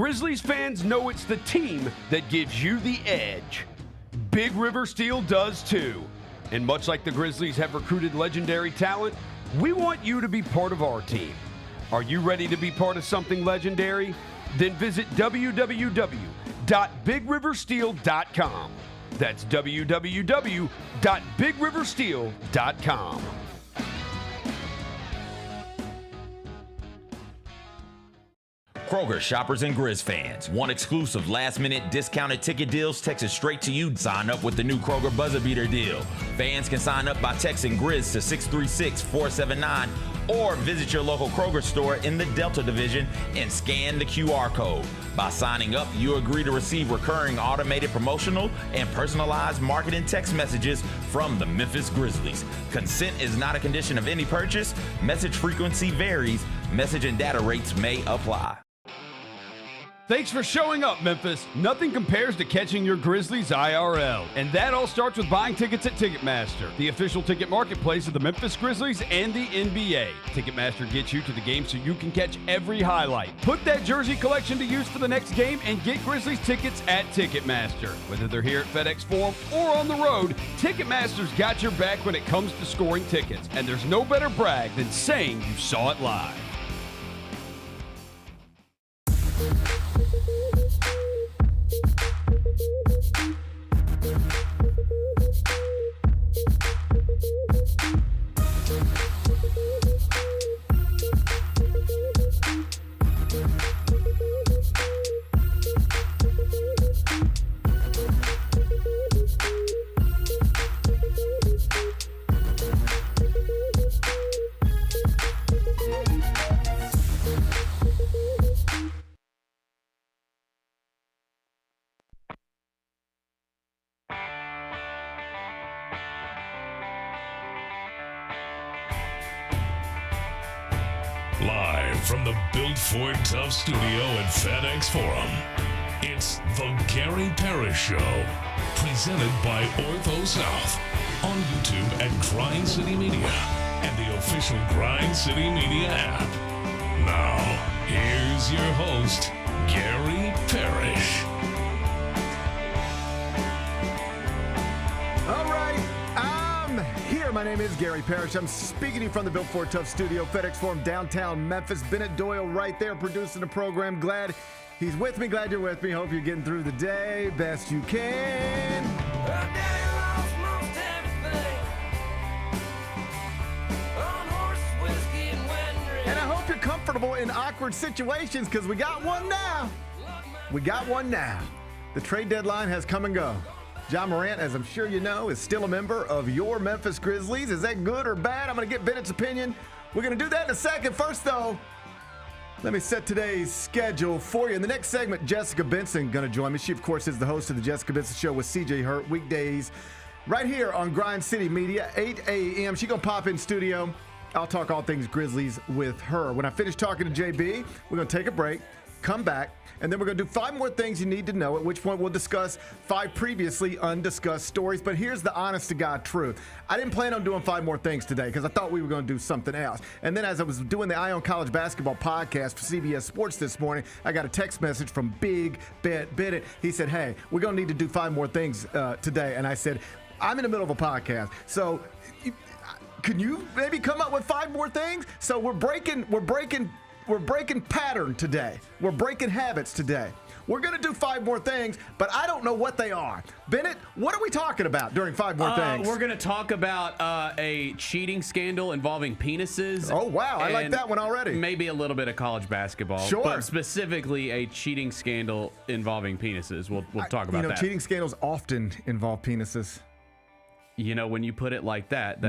Grizzlies fans know it's the team that gives you the edge. Big River Steel does too. And much like the Grizzlies have recruited legendary talent, we want you to be part of our team. Are you ready to be part of something legendary? Then visit www.bigriversteel.com. That's www.bigriversteel.com. Kroger shoppers and Grizz fans. Want exclusive last-minute discounted ticket deals texted straight to you? Sign up with the new Kroger Buzzer Beater deal. Fans can sign up by texting Grizz to 636-479 or visit your local Kroger store in the Delta Division and scan the QR code. By signing up, you agree to receive recurring automated promotional and personalized marketing text messages from the Memphis Grizzlies. Consent is not a condition of any purchase. Message frequency varies. Message and data rates may apply. Thanks for showing up, Memphis. Nothing compares to catching your Grizzlies IRL. And that all starts with buying tickets at Ticketmaster, the official ticket marketplace of the Memphis Grizzlies and the NBA. Ticketmaster gets you to the game so you can catch every highlight. Put that jersey collection to use for the next game and get Grizzlies tickets at Ticketmaster. Whether they're here at FedEx Forum or on the road, Ticketmaster's got your back when it comes to scoring tickets. And there's no better brag than saying you saw it live. Live from the Built Ford Tough studio at FedEx Forum, it's the Gary Parrish Show, presented by Ortho South, on YouTube at Grind City Media and the official Grind City Media app. Now, here's your host, Gary Parrish. All right, I'm here. My name is Gary Parrish. I'm speaking to you from the Built Ford Tough studio, FedEx Forum, downtown Memphis. Bennett Doyle right there producing the program. Glad he's with me. Glad you're with me. Hope you're getting through the day best you can. And I hope you're comfortable in awkward situations because we got one now. We got one now. The trade deadline has come and go. Ja Morant, as I'm sure you know, is still a member of your Memphis Grizzlies. Is that good or bad? I'm going to get Bennett's opinion. We're going to do that in a second. First, though, let me set today's schedule for you. In the next segment, Jessica Benson going to join me. She, of course, is the host of the Jessica Benson Show with CJ Hurt, weekdays right here on Grind City Media, 8 a.m. She's going to pop in studio. I'll talk all things Grizzlies with her. When I finish talking to JB, we're going to take a break, come back, and then we're going to do 5 more things you need to know, at which point we'll discuss 5 previously undiscussed stories. But here's the honest-to-God truth. I didn't plan on doing 5 more things today because I thought we were going to do something else. And then as I was doing the Eye on College Basketball podcast for CBS Sports this morning, I got a text message from Big Bennett. He said, hey, we're going to need to do 5 more things today. And I said, I'm in the middle of a podcast. So can you maybe come up with 5 more things? So we're breaking pattern today. We're breaking habits today. We're going to do 5 more things, but I don't know what they are. Bennett, what are we talking about during 5 more things? We're going to talk about a cheating scandal involving penises. Oh, wow. I like that one already. Maybe a little bit of college basketball. Sure. But specifically a cheating scandal involving penises. We'll talk about that. Cheating scandals often involve penises. You know, when you put it like that,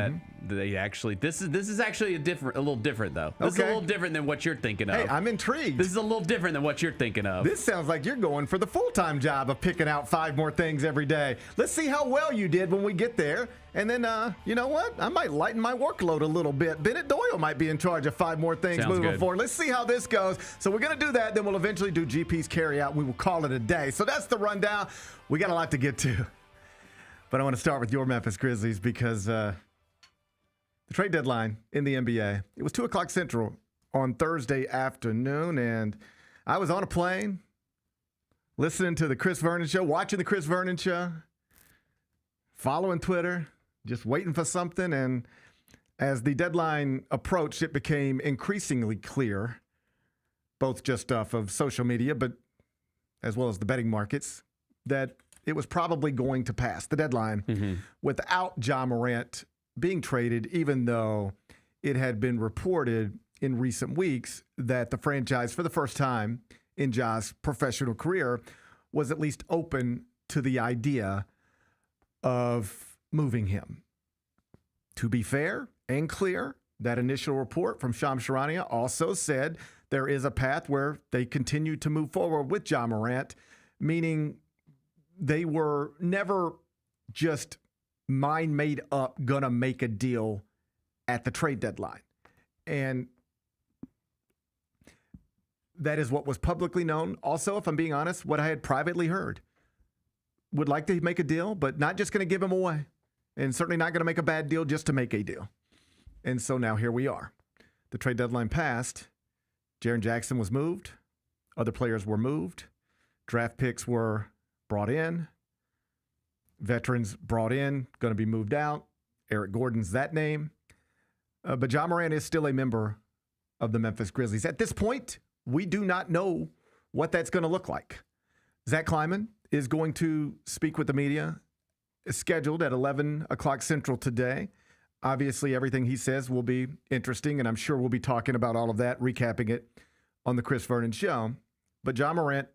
they actually this is actually a little different though. This is a little different than what you're thinking of. Hey, I'm intrigued. This is a little different than what you're thinking of. This sounds like you're going for the full-time job of picking out 5 more things every day. Let's see how well you did when we get there. And then, you know what? I might lighten my workload a little bit. Bennett Doyle might be in charge of 5 more things moving forward. Let's see how this goes. So we're going to do that. Then we'll eventually do GP's carry-out. We will call it a day. So that's the rundown. We got a lot to get to. But I want to start with your Memphis Grizzlies because the trade deadline in the NBA, it was 2 o'clock Central on Thursday afternoon, and I was on a plane listening to the Chris Vernon Show, watching the Chris Vernon Show, following Twitter, just waiting for something. And as the deadline approached, it became increasingly clear, both just off of social media, but as well as the betting markets, that it was probably going to pass the deadline without Ja Morant being traded, even though it had been reported in recent weeks that the franchise, for the first time in Ja's professional career, was at least open to the idea of moving him. To be fair and clear, that initial report from Shams Charania also said there is a path where they continue to move forward with Ja Morant, meaning they were never just mind made up, gonna make a deal at the trade deadline. And that is what was publicly known. Also, if I'm being honest, what I had privately heard. Would like to make a deal, but not just going to give him away. And certainly not going to make a bad deal just to make a deal. And so now here we are. The trade deadline passed. Jaren Jackson was moved. Other players were moved. Draft picks were brought in. Veterans brought in, going to be moved out. Eric Gordon's that name. But Ja Morant is still a member of the Memphis Grizzlies. At this point, we do not know what that's going to look like. Zach Kleiman is going to speak with the media. It's scheduled at 11 o'clock Central today. Obviously, everything he says will be interesting, and I'm sure we'll be talking about all of that, recapping it on the Chris Vernon Show. But Ja Morant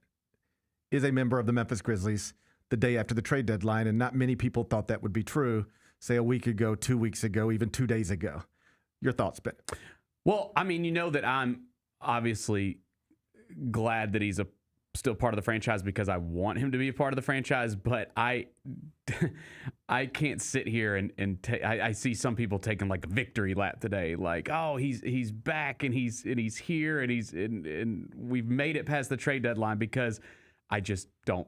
is a member of the Memphis Grizzlies the day after the trade deadline, and not many people thought that would be true, say a week ago, 2 weeks ago, even 2 days ago. Your thoughts, Ben? Well, I mean, you know that I'm obviously glad that he's still part of the franchise because I want him to be a part of the franchise, but I can't sit here and I see some people taking like a victory lap today, like, oh, he's back and he's here and we've made it past the trade deadline, because I just don't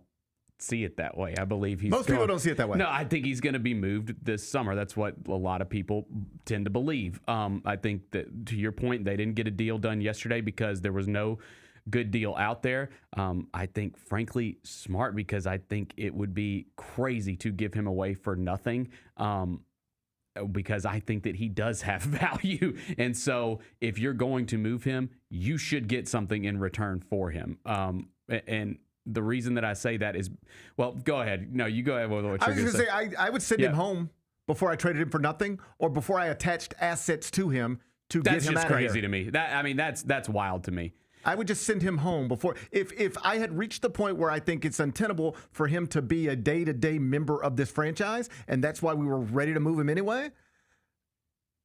see it that way. I believe most people don't see it that way. No, I think he's going to be moved this summer. That's what a lot of people tend to believe. I think that, to your point, they didn't get a deal done yesterday because there was no good deal out there. I think, frankly, smart, because I think it would be crazy to give him away for nothing, because I think that he does have value. And so if you're going to move him, you should get something in return for him. And the reason that I say that is, well, go ahead. No, you go ahead with what you're going to say. I would send him home before I traded him for nothing, or before I attached assets to him to get him out of here. That's just crazy to me. That's wild to me. I would just send him home before. If I had reached the point where I think it's untenable for him to be a day-to-day member of this franchise, and that's why we were ready to move him anyway,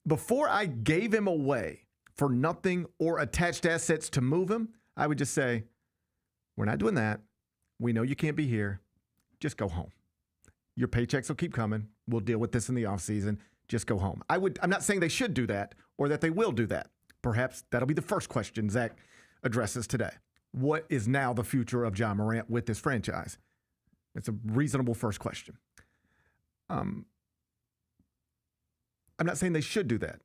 before I gave him away for nothing or attached assets to move him, I would just say, we're not doing that. We know you can't be here. Just go home. Your paychecks will keep coming. We'll deal with this in the offseason. Just go home. I'm not saying they should do that or that they will do that. Perhaps that'll be the first question Zach addresses today. What is now the future of Ja Morant with this franchise? It's a reasonable first question. I'm not saying they should do that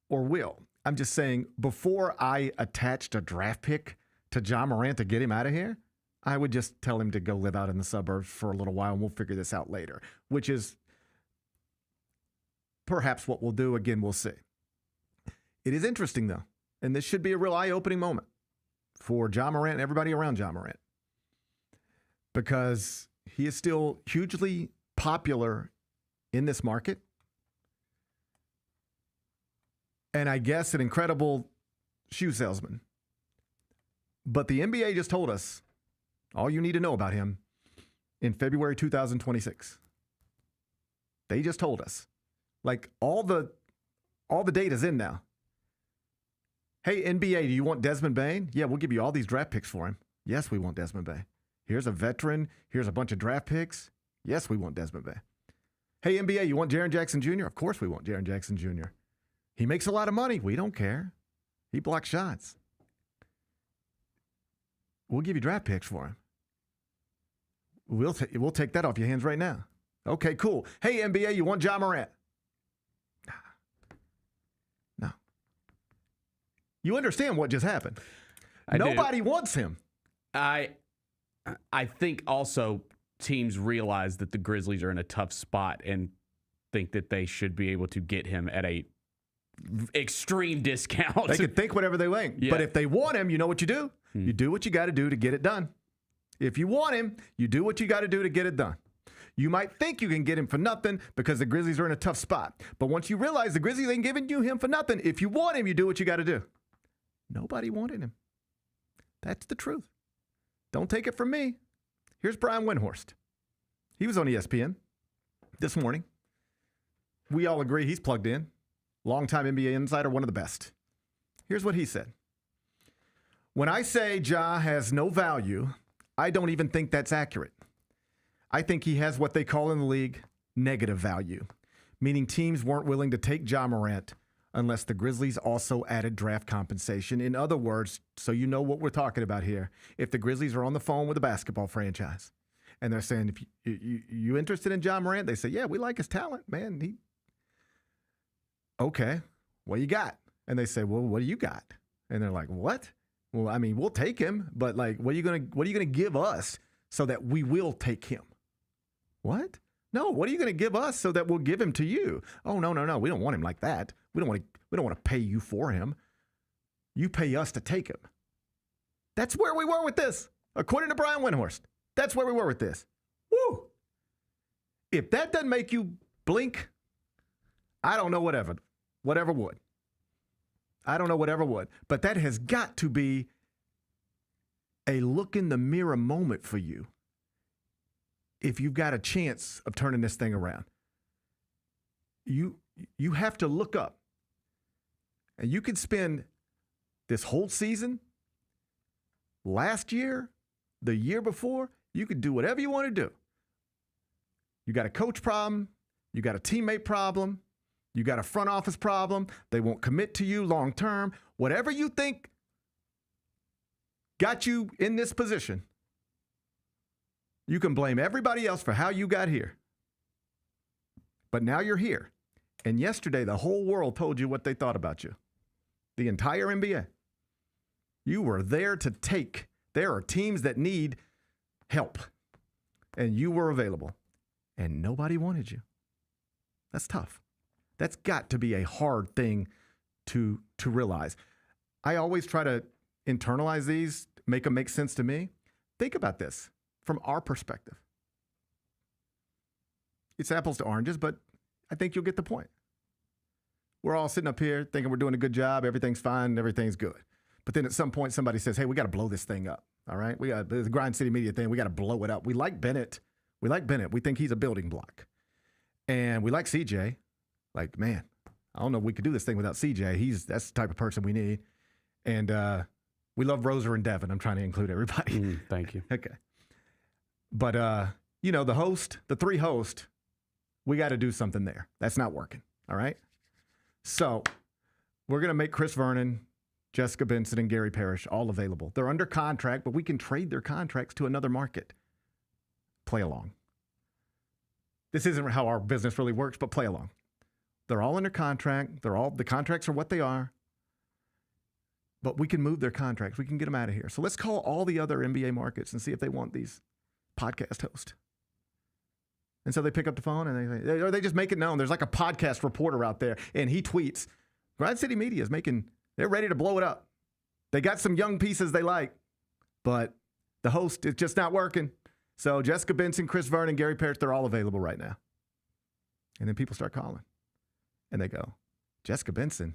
or will. I'm just saying, before I attached a draft pick to Ja Morant to get him out of here, I would just tell him to go live out in the suburbs for a little while, and we'll figure this out later, which is perhaps what we'll do. Again, we'll see. It is interesting, though, and this should be a real eye-opening moment for Ja Morant and everybody around Ja Morant, because he is still hugely popular in this market, and I guess an incredible shoe salesman. But the NBA just told us all you need to know about him in February 2026. They just told us. Like, all the data's in now. Hey, NBA, do you want Desmond Bane? Yeah, we'll give you all these draft picks for him. Yes, we want Desmond Bane. Here's a veteran. Here's a bunch of draft picks. Yes, we want Desmond Bane. Hey, NBA, you want Jaren Jackson Jr.? Of course we want Jaren Jackson Jr. He makes a lot of money. We don't care. He blocks shots. We'll give you draft picks for him. We'll take that off your hands right now. Okay, cool. Hey, NBA, you want Ja Morant? No. You understand what just happened? Nobody wants him. I think also teams realize that the Grizzlies are in a tough spot and think that they should be able to get him at a extreme discount. They can think whatever they want. Yeah. But if they want him, you know what you do? You do what you got to do to get it done. If you want him, you do what you got to do to get it done. You might think you can get him for nothing because the Grizzlies are in a tough spot. But once you realize the Grizzlies ain't giving you him for nothing, if you want him, you do what you got to do. Nobody wanted him. That's the truth. Don't take it from me. Here's Brian Windhorst. He was on ESPN this morning. We all agree he's plugged in. Longtime NBA insider, one of the best. Here's what he said. When I say Ja has no value, I don't even think that's accurate. I think he has what they call in the league negative value, meaning teams weren't willing to take Ja Morant unless the Grizzlies also added draft compensation. In other words, so you know what we're talking about here, if the Grizzlies are on the phone with a basketball franchise and they're saying, if you interested in Ja Morant? They say, yeah, we like his talent, man. Okay, what do you got? And they say, well, what do you got? And they're like, what? Well, I mean, we'll take him, but like, what are you gonna give us so that we will take him? What? No, what are you gonna give us so that we'll give him to you? Oh, no, we don't want him like that. We don't want to pay you for him. You pay us to take him. That's where we were with this, according to Brian Windhorst. That's where we were with this. Woo! If that doesn't make you blink, I don't know whatever would. I don't know whatever would. But that has got to be a look in the mirror moment for you if you've got a chance of turning this thing around. You have to look up. And you can spend this whole season, last year, the year before, you can do whatever you want to do. You got a coach problem. You got a teammate problem. You got a front office problem. They won't commit to you long term. Whatever you think got you in this position, you can blame everybody else for how you got here. But now you're here. And yesterday, the whole world told you what they thought about you. The entire NBA. You were there to take. There are teams that need help. And you were available. And nobody wanted you. That's tough. That's got to be a hard thing to realize. I always try to internalize these, make them make sense to me. Think about this from our perspective. It's apples to oranges, but I think you'll get the point. We're all sitting up here thinking we're doing a good job, everything's fine, everything's good. But then at some point somebody says, hey, we got to blow this thing up, all right? We got the Grind City Media thing, we got to blow it up. We like Bennett. We think he's a building block. And we like CJ. Like, man, I don't know if we could do this thing without CJ. That's the type of person we need. And we love Roser and Devin. I'm trying to include everybody. Thank you. Okay. But, the three hosts, we got to do something there. That's not working, all right? So we're going to make Chris Vernon, Jessica Benson, and Gary Parrish all available. They're under contract, but we can trade their contracts to another market. Play along. This isn't how our business really works, but play along. They're all under contract. The contracts are what they are. But we can move their contracts. We can get them out of here. So let's call all the other NBA markets and see if they want these podcast hosts. And so they pick up the phone and they just make it known. There's like a podcast reporter out there, and he tweets, Grind City Media they're ready to blow it up. They got some young pieces they like, but the host is just not working. So Jessica Benson, Chris Vernon, Gary Parrish, they're all available right now. And then people start calling. And they go, Jessica Benson,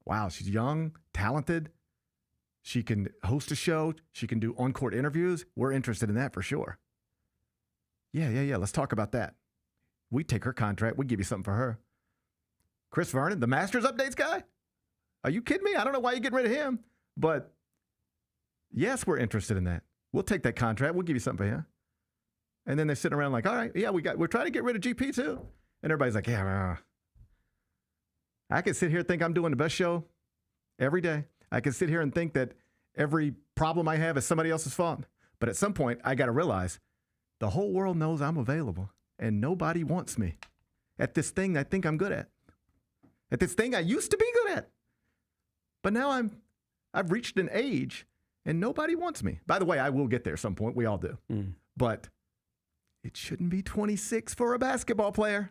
wow, she's young, talented. She can host a show. She can do on-court interviews. We're interested in that for sure. Yeah. Let's talk about that. We take her contract. We give you something for her. Chris Vernon, the Masters updates guy? Are you kidding me? I don't know why you're getting rid of him. But yes, we're interested in that. We'll take that contract. We'll give you something for him. And then they're sitting around like, all right, yeah, we're trying to get rid of GP too. And everybody's like, yeah, I can sit here and think I'm doing the best show every day. I can sit here and think that every problem I have is somebody else's fault. But at some point, I got to realize the whole world knows I'm available and nobody wants me at this thing I think I'm good at this thing I used to be good at. But now I've reached an age And nobody wants me. By the way, I will get there some point. We all do. But it shouldn't be 26 for a basketball player.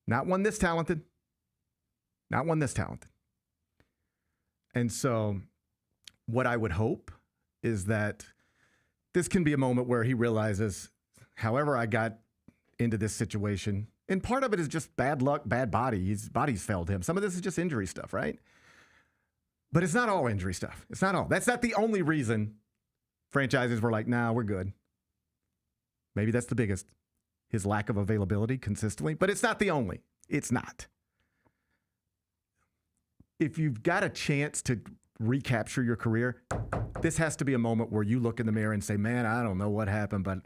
Not one this talented. Not one this talented. And so what I would hope is that this can be a moment where he realizes, however I got into this situation, and part of it is just bad luck, bad body. His body's failed him. Some of this is just injury stuff, right? But it's not all injury stuff. It's not all. That's not the only reason franchises were like, nah, we're good. Maybe that's the biggest, his lack of availability consistently, but it's not the only. It's not. If you've got a chance to recapture your career, this has to be a moment where you look in the mirror and say, man, I don't know what happened, but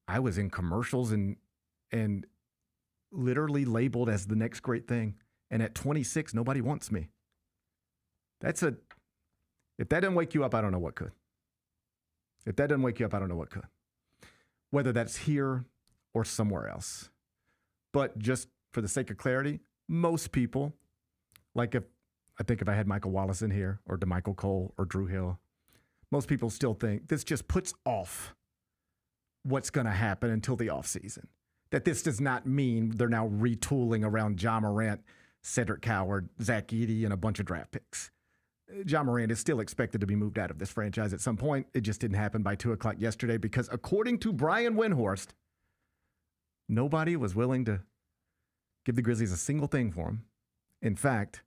I was in commercials and literally labeled as the next great thing. And at 26, nobody wants me. If that doesn't wake you up, I don't know what could. If that doesn't wake you up, I don't know what could. Whether that's here or somewhere else. But just for the sake of clarity, most people, like if I had Michael Wallace in here or DeMichael Cole or Drew Hill, most people still think this just puts off what's going to happen until the offseason. That this does not mean they're now retooling around Ja Morant, Cedric Coward, Zach Edey, and a bunch of draft picks. Ja Morant is still expected to be moved out of this franchise at some point. It just didn't happen by 2 o'clock yesterday because according to Brian Windhorst, nobody was willing to give the Grizzlies a single thing for him. In fact,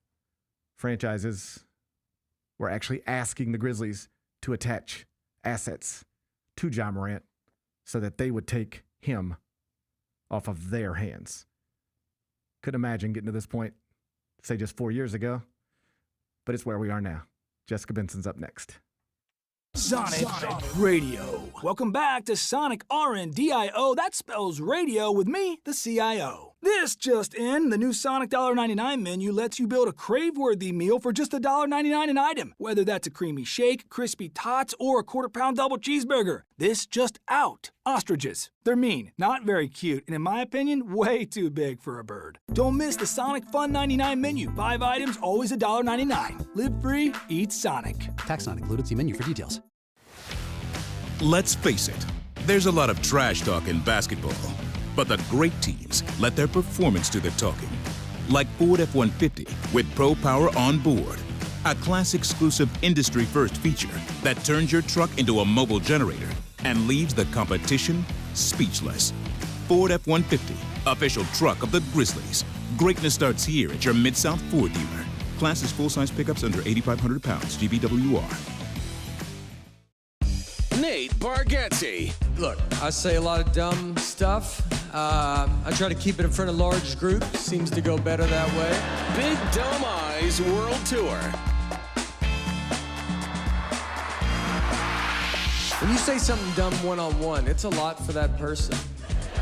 franchises were actually asking the Grizzlies to attach assets to Ja Morant so that they would take him off of their hands. Couldn't imagine getting to this point, say just 4 years ago, but it's where we are now. Jessica Benson's up next. Sonic Radio. Welcome back to Sonic RNDIO. That spells radio with me, the CIO. This just in, the new Sonic $1.99 menu lets you build a crave-worthy meal for just $1.99 an item. Whether that's a creamy shake, crispy tots, or a quarter-pound double cheeseburger. This just out. Ostriches. They're mean, not very cute, and in my opinion, way too big for a bird. Don't miss the Sonic Fun 99 menu. 5 items, always $1.99. Live free, eat Sonic. Tax not included. See menu for details. Let's face it, there's a lot of trash talk in basketball, but the great teams let their performance do the talking. Like Ford F-150 with Pro Power on board, a class-exclusive industry-first feature that turns your truck into a mobile generator and leaves the competition speechless. Ford F-150, official truck of the Grizzlies. Greatness starts here at your Mid-South Ford dealer. Class is full-size pickups under 8,500 pounds, GVWR. Nate Bargatze. Look, I say a lot of dumb stuff. I try to keep it in front of large groups. Seems to go better that way. Big Dumb Eyes World Tour. When you say something dumb one-on-one, it's a lot for that person.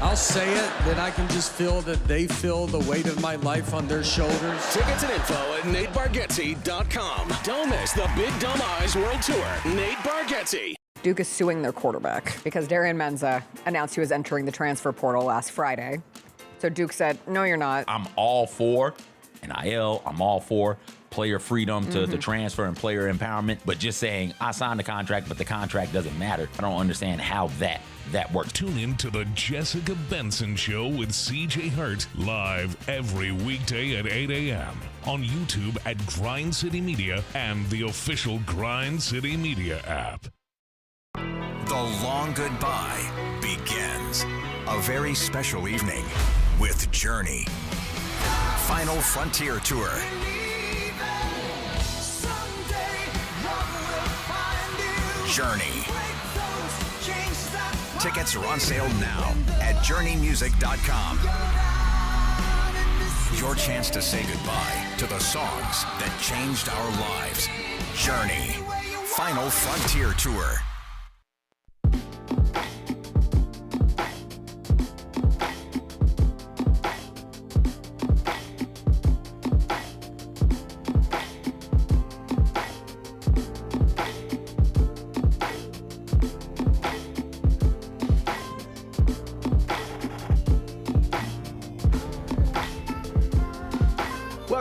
I'll say it, then I can just feel that they feel the weight of my life on their shoulders. Tickets and info at NateBargatze.com. Don't miss the Big Dumb Eyes World Tour. Nate Bargatze. Duke is suing their quarterback because Darian Menza announced he was entering the transfer portal last Friday. So Duke said, no, you're not. I'm all for NIL. I'm all for player freedom to transfer and player empowerment. But just saying, I signed the contract, but the contract doesn't matter. I don't understand how that works. Tune in to the Jessica Benson Show with CJ Hurt live every weekday at 8 a.m. on YouTube at Grind City Media and the official Grind City Media app. The long goodbye begins. A very special evening with Journey. Final Frontier Tour. Journey. Tickets are on sale now at JourneyMusic.com. Your chance to say goodbye to the songs that changed our lives. Journey. Final Frontier Tour.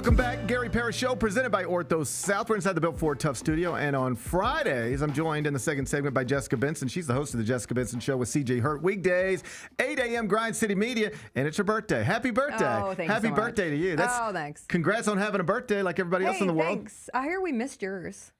Welcome back. Gary Parrish Show, presented by Ortho South. We're inside the Built Ford Tough studio. And on Fridays, I'm joined in the second segment by Jessica Benson. She's the host of the Jessica Benson Show with CJ Hurt. Weekdays, 8 a.m. Grind City Media. And it's your birthday. Happy birthday. Oh, thank you Happy so birthday much. to you. Thanks. Congrats on having a birthday like everybody else in the world. Thanks. I hear we missed yours.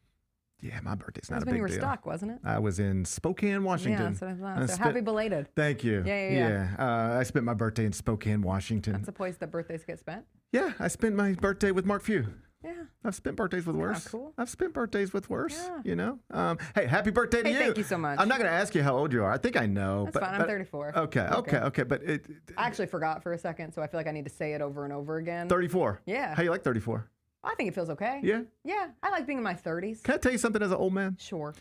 Yeah, my birthday's not That's a when big you were deal. stuck, wasn't it? I was in Spokane, Washington. Yeah, that's what I thought. So happy belated. Thank you. Yeah. I spent my birthday in Spokane, Washington. That's the place that birthdays get spent? Yeah, I spent my birthday with Mark Few. Yeah. I've spent birthdays with worse. Cool. I've spent birthdays with worse, Yeah. you know. Hey, happy birthday to you. Thank you so much. I'm not going to ask you how old you are. I think I know. That's fine. I'm 34. Okay. But I actually forgot for a second, so I feel like I need to say it over and over again. 34. Yeah. How you like 34? I think it feels okay. Yeah? Yeah. I like being in my 30s. Can I tell you something as an old man? Sure.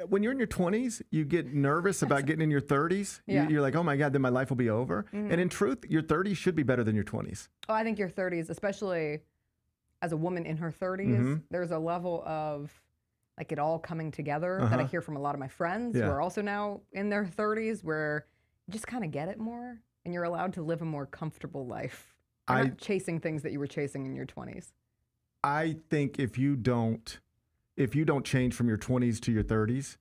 When you're in your 20s, you get nervous about getting in your 30s. Yeah. You're like, oh my God, then my life will be over. Mm-hmm. And in truth, your 30s should be better than your 20s. Oh, I think your 30s, especially as a woman in her 30s, Mm-hmm. there's a level of like it all coming together that I hear from a lot of my friends who Yeah. are also now in their 30s, where you just kind of get it more and you're allowed to live a more comfortable life. You're not chasing things that you were chasing in your 20s. I think if you don't change from your 20s to your 30s,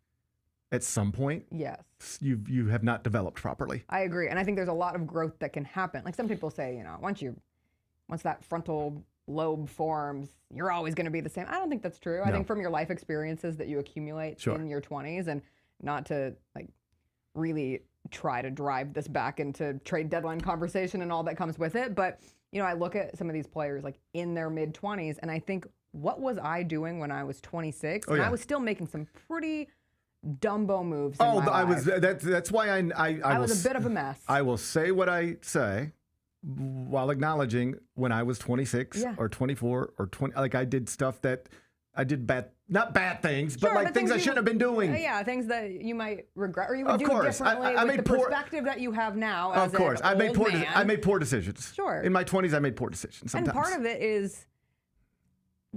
at some point, Yes. you have not developed properly. I agree. And I think there's a lot of growth that can happen. Like some people say, once that frontal lobe forms, you're always going to be the same. I don't think that's true. I think from your life experiences that you accumulate in your 20s, and not to like really try to drive this back into trade deadline conversation and all that comes with it. But, I look at some of these players like in their mid 20s and I think, what was I doing when I was 26? And I was still making some pretty Dumbo moves. In my life. That's why I was a bit of a mess. I will say what I say while acknowledging when I was 26 or 24 or 20. Like I did stuff that I did not bad things, but like things I shouldn't have been doing. Yeah, things that you might regret or you would Of do course. differently I with made the perspective that you have now. As of course, an I made old poor. man. I made poor decisions. Sure. In my 20s, I made poor decisions. Sometimes. And part of it is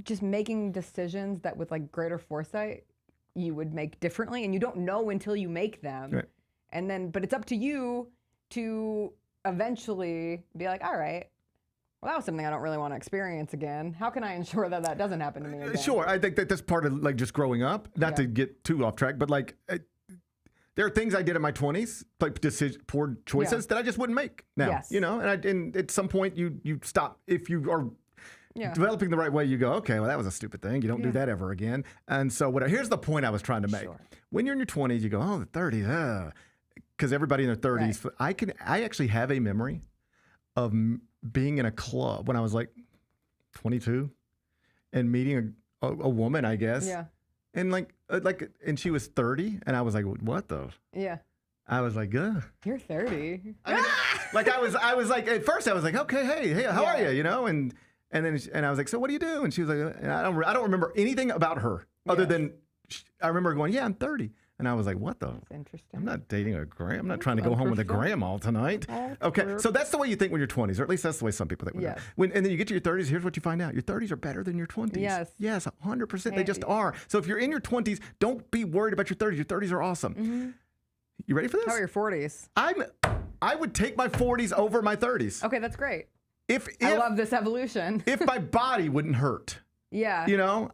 just making decisions that with like greater foresight you would make differently, and you don't know until you make them. Right. And then, but it's up to you to eventually be like, all right, well, that was something I don't really want to experience again. How can I ensure that that doesn't happen to me again? Sure, I think that's part of like just growing up. Not to get too off track, but like there are things I did in my 20s, like poor choices that I just wouldn't make now. Yes. And at some point you stop. If you are developing the right way, you go, okay, well, that was a stupid thing. You don't do that ever again. And so here's the point I was trying to make. Sure. When you're in your 20s, you go, oh, the 30s, because everybody in their 30s. Right. I actually have a memory of being in a club when I was like 22 and meeting a woman, I guess. Yeah. And and she was 30 and I was like, what the? Yeah. I was like, you're 30. I was like, at first I was like, okay, hey, how are you? And then I was like, so what do you do? And she was like, and I don't remember anything about her other than I remember going, yeah, I'm 30. And I was like, what the? That's interesting. I'm not dating a gram. I'm not trying to go home with a grandma tonight. Okay, so that's the way you think when you're 20s, or at least that's the way some people think. And then you get to your 30s, here's what you find out. Your 30s are better than your 20s. Yes, 100%. They just are. So if you're in your 20s, don't be worried about your 30s. Your 30s are awesome. Mm-hmm. You ready for this? How are your 40s? I would take my 40s over my 30s. Okay, that's great. If I love this evolution. If my body wouldn't hurt. Yeah.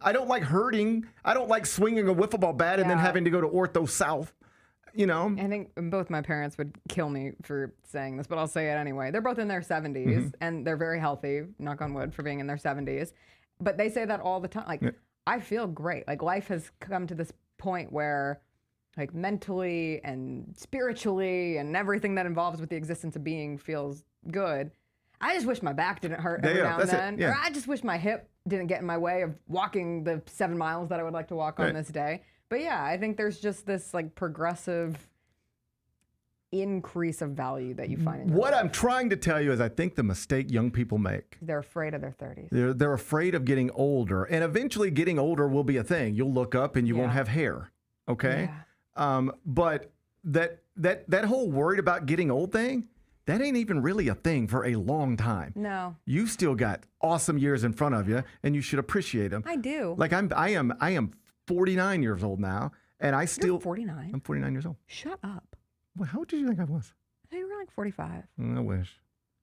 I don't like hurting. I don't like swinging a wiffle ball bat and then having to go to Ortho South. I think both my parents would kill me for saying this, but I'll say it anyway. They're both in their 70s and they're very healthy, knock on wood, for being in their 70s. But they say that all the time. Like, I feel great. Like, life has come to this point where, like, mentally and spiritually and everything that involves with the existence of being feels good. I just wish my back didn't hurt every now and then. Or I just wish my hip didn't get in my way of walking the 7 miles that I would like to walk on this day. But yeah, I think there's just this like progressive increase of value that you find in your life. life. I'm trying to tell you is I think the mistake young people make. They're afraid of their 30s. They're afraid of getting older. And eventually getting older will be a thing. You'll look up and you won't have hair. Okay? Yeah. But that whole worried about getting old thing, that ain't even really a thing for a long time. No. You still got awesome years in front of you, and you should appreciate them. I do. Like I am 49 years old now, and I still. You're 49? I'm 49 years old. Shut up. Well, how old did you think I was? I thought you were like 45. I wish.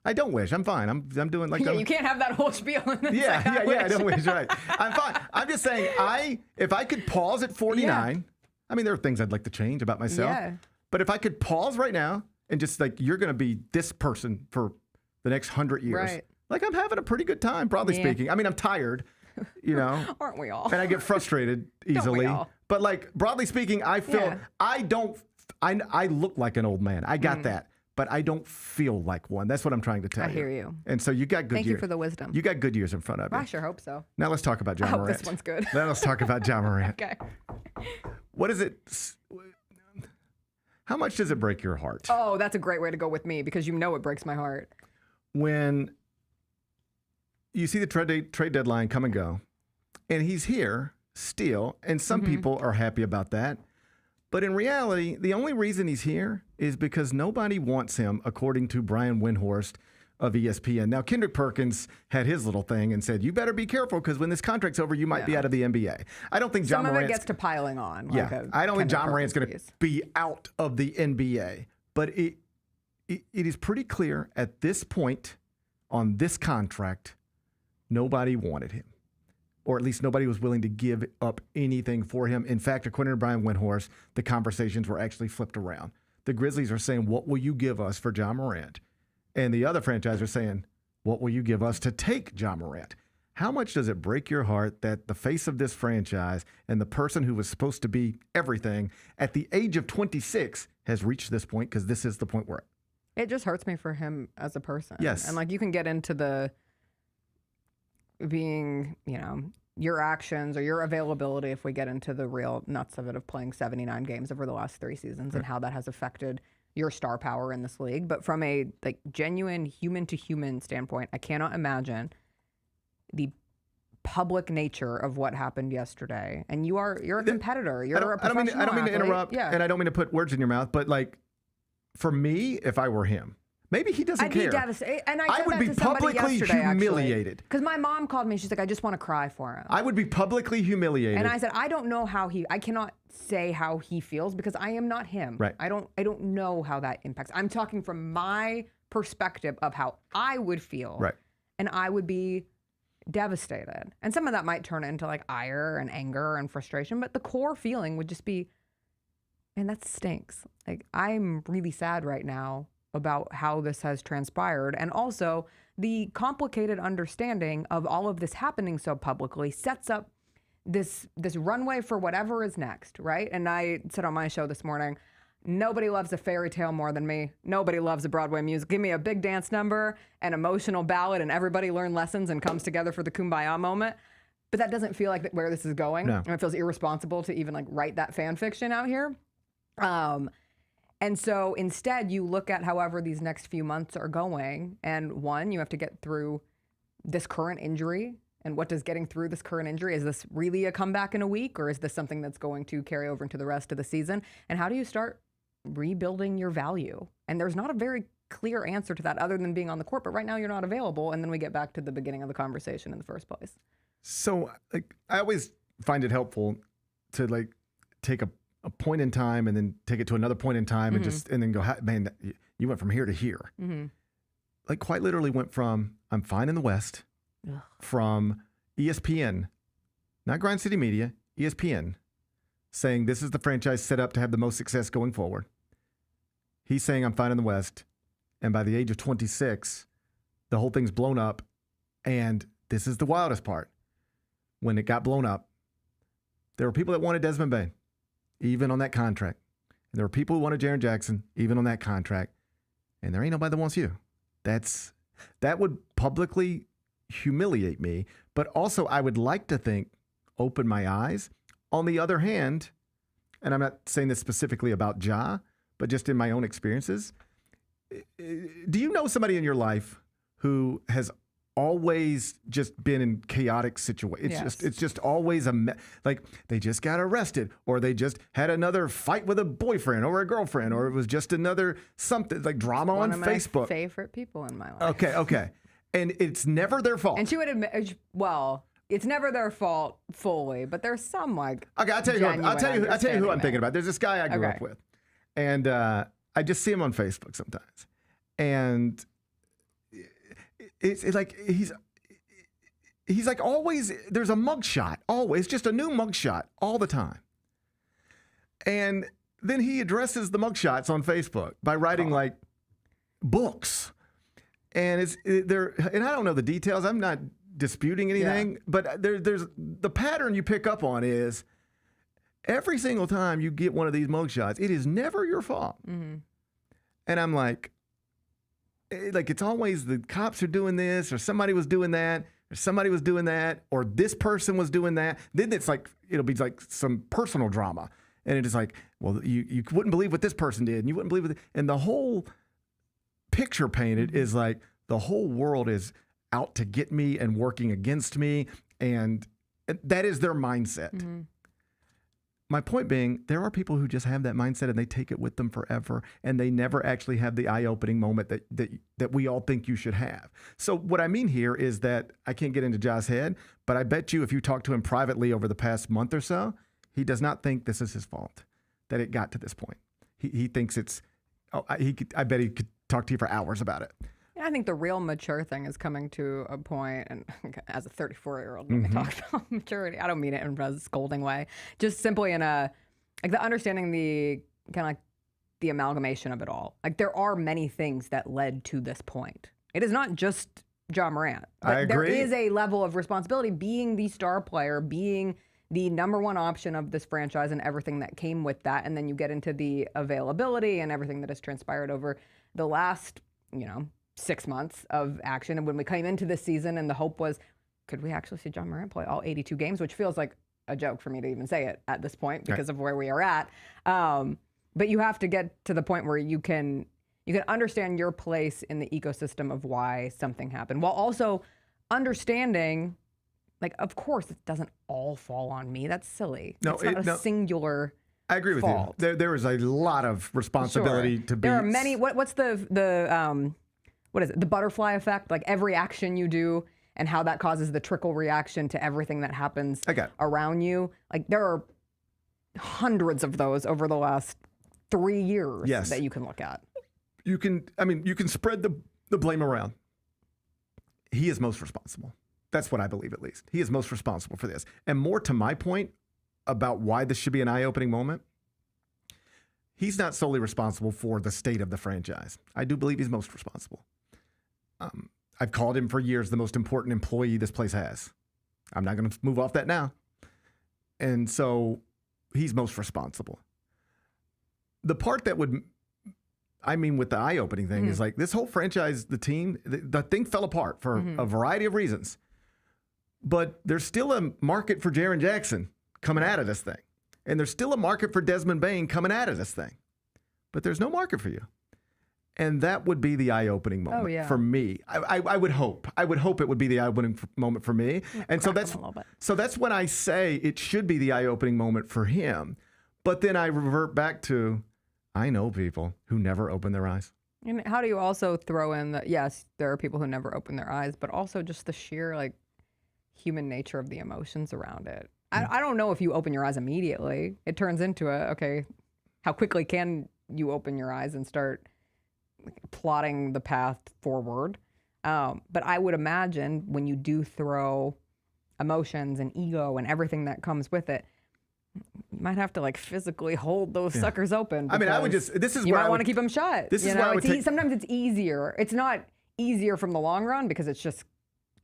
I don't wish. I'm fine. I'm doing like Yeah, you can't have that whole spiel. And then say, I don't wish. Right. I'm fine. I'm just saying. If I could pause at 49. I mean, there are things I'd like to change about myself. Yeah. But if I could pause right now and just like, you're going to be this person for the next 100 years. Right. Like, I'm having a pretty good time, broadly speaking. I mean, I'm tired, you know. Aren't we all? And I get frustrated easily. all? But like, broadly speaking, I feel I look like an old man. I got that. But I don't feel like one. That's what I'm trying to tell you. I hear you. And so you got good years. Thank you for the wisdom. You got good years in front of you. I sure hope so. Now let's talk about Ja I hope Morant. this one's good. Now let's talk about Ja Morant. Okay. What is it? How much does it break your heart Oh, that's a great way to go with me because you know it breaks my heart. when you see the trade deadline come and go, and he's here still, and some people are happy about that. But in reality, the only reason he's here is because nobody wants him, according to Brian Windhorst of ESPN. Now, Kendrick Perkins had his little thing and said, you better be careful because when this contract's over, you might be out of the NBA. I don't think Ja Some of it Morant gets to piling on. Yeah, Like I don't think Kendrick Ja Morant's going to Perkins piece. be out of the NBA. But it is pretty clear at this point on this contract, nobody wanted him. Or at least nobody was willing to give up anything for him. In fact, according to Brian Windhorst, the conversations were actually flipped around. The Grizzlies are saying, what will you give us for Ja Morant? And the other franchise are saying, what will you give us to take Ja Morant? How much does it break your heart that the face of this franchise and the person who was supposed to be everything at the age of 26 has reached this point? Because this is the point where It just hurts me for him as a person. Yes. And like you can get into the being, you know, your actions or your availability if we get into the real nuts of it of playing 79 games over the last 3 seasons and how that has affected your star power in this league. But from a like genuine human to human standpoint, I cannot imagine the public nature of what happened yesterday. And you're a competitor. You're a professional I don't mean to athlete. interrupt, Yeah. and I don't mean to put words in your mouth, but like for me, if I were him, maybe he doesn't I'd care. be devastated. And I said would that be to somebody publicly yesterday, humiliated. Because my mom called me. She's like, I just want to cry for him. I would be publicly humiliated. And I said, I don't know how I cannot say how he feels because I am not him. Right. I don't know how that impacts. I'm talking from my perspective of how I would feel. Right. And I would be devastated. And some of that might turn into like ire and anger and frustration, but the core feeling would just be, man, that stinks. Like, I'm really sad right now about how this has transpired. And also the complicated understanding of all of this happening so publicly sets up this runway for whatever is next, right? And I said on my show this morning, nobody loves a fairy tale more than me. Nobody loves a Broadway music. Give me a big dance number, an emotional ballad, and everybody learn lessons and comes together for the kumbaya moment. But that doesn't feel like where this is going. No. And it feels irresponsible to even like write that fan fiction out here. And so instead you look at however these next few months are going, and one, you have to get through this current injury. And what does getting through this current injury, is this really a comeback in a week, or is this something that's going to carry over into the rest of the season? And how do you start rebuilding your value? And there's not a very clear answer to that other than being on the court, but right now you're not available. And then we get back to the beginning of the conversation in the first place. So like, I always find it helpful to like take a point in time and then take it to another point in time and then go, man, you went from here to here. Like quite literally went from, I'm fine in the West, from ESPN, not Grind City Media, ESPN, saying this is the franchise set up to have the most success going forward. He's saying I'm fine in the West. And by the age of 26, the whole thing's blown up. And this is the wildest part. When it got blown up, there were people that wanted Desmond Bain, even on that contract. And there were people who wanted Jaren Jackson, even on that contract. And there ain't nobody that wants you. That would publicly humiliate me. But also, I would like to think, open my eyes. On the other hand, and I'm not saying this specifically about Ja, but just in my own experiences, do you know somebody in your life who has always just been in chaotic situations? Yes. It's just always like they just got arrested, or they just had another fight with a boyfriend or a girlfriend, or it was just another something like drama on Facebook. One of my favorite people in my life. Okay. And it's never their fault. And she would admit, well, it's never their fault fully, but there's some like. Okay, I'll tell you who I'm thinking about. There's this guy I grew up with, and I just see him on Facebook sometimes, and it's like he's like always, there's a mugshot, always, just a new mugshot all the time. And then he addresses the mugshots on Facebook by writing like books. And and I don't know the details. I'm not disputing anything, but there's the pattern you pick up on is every single time you get one of these mugshots, it is never your fault. Mm-hmm. And I'm like it's always the cops are doing this, or somebody was doing that, or somebody was doing that, or this person was doing that. Then it's like, it'll be like some personal drama. And it is like, well, you wouldn't believe what this person did, and you wouldn't believe it. And the whole picture painted is like the whole world is out to get me and working against me. And that is their mindset. Mm-hmm. My point being, there are people who just have that mindset and they take it with them forever, and they never actually have the eye-opening moment that we all think you should have. So what I mean here is that I can't get into Ja's head, but I bet you if you talk to him privately over the past month or so, he does not think this is his fault, that it got to this point. He thinks it's, I bet he could talk to you for hours about it. I think the real mature thing is coming to a point, and as a 34-year-old, when we talk about maturity, I don't mean it in a scolding way, just simply in a, like the understanding the kind of like the amalgamation of it all. Like there are many things that led to this point. It is not just Ja Morant. I agree. There is a level of responsibility being the star player, being the number one option of this franchise and everything that came with that. And then you get into the availability and everything that has transpired over the last, 6 months of action. And when we came into this season and the hope was, could we actually see Ja Morant play all 82 games, which feels like a joke for me to even say it at this point because of where we are at. But you have to get to the point where you can understand your place in the ecosystem of why something happened, while also understanding, like, of course, it doesn't all fall on me. That's silly. No, it's not a singular I agree with fault. you. There is a lot of responsibility to be. There are many. What's the what is it? The butterfly effect. Like every action you do and how that causes the trickle reaction to everything that happens around you. Like there are hundreds of those over the last 3 years that you can look at. You can spread the blame around. He is most responsible. That's what I believe, at least. He is most responsible for this. And more to my point about why this should be an eye-opening moment, he's not solely responsible for the state of the franchise. I do believe he's most responsible. I've called him for years the most important employee this place has. I'm not going to move off that now. And so he's most responsible. The part that with the eye-opening thing is like this whole franchise, the team, the thing fell apart for a variety of reasons. But there's still a market for Jaren Jackson coming out of this thing. And there's still a market for Desmond Bane coming out of this thing. But there's no market for you. And that would be the eye-opening moment for me. I would hope. I would hope it would be the eye-opening moment for me. And so that's when I say it should be the eye-opening moment for him. But then I revert back to, I know people who never open their eyes. And how do you also throw in that, yes, there are people who never open their eyes, but also just the sheer like human nature of the emotions around it. I don't know if you open your eyes immediately. It turns into how quickly can you open your eyes and start plotting the path forward? But I would imagine when you do throw emotions and ego and everything that comes with it, you might have to like physically hold those suckers open. I mean, I would just, you might want to keep them shut. This is why I would sometimes it's easier. It's not easier from the long run because it's just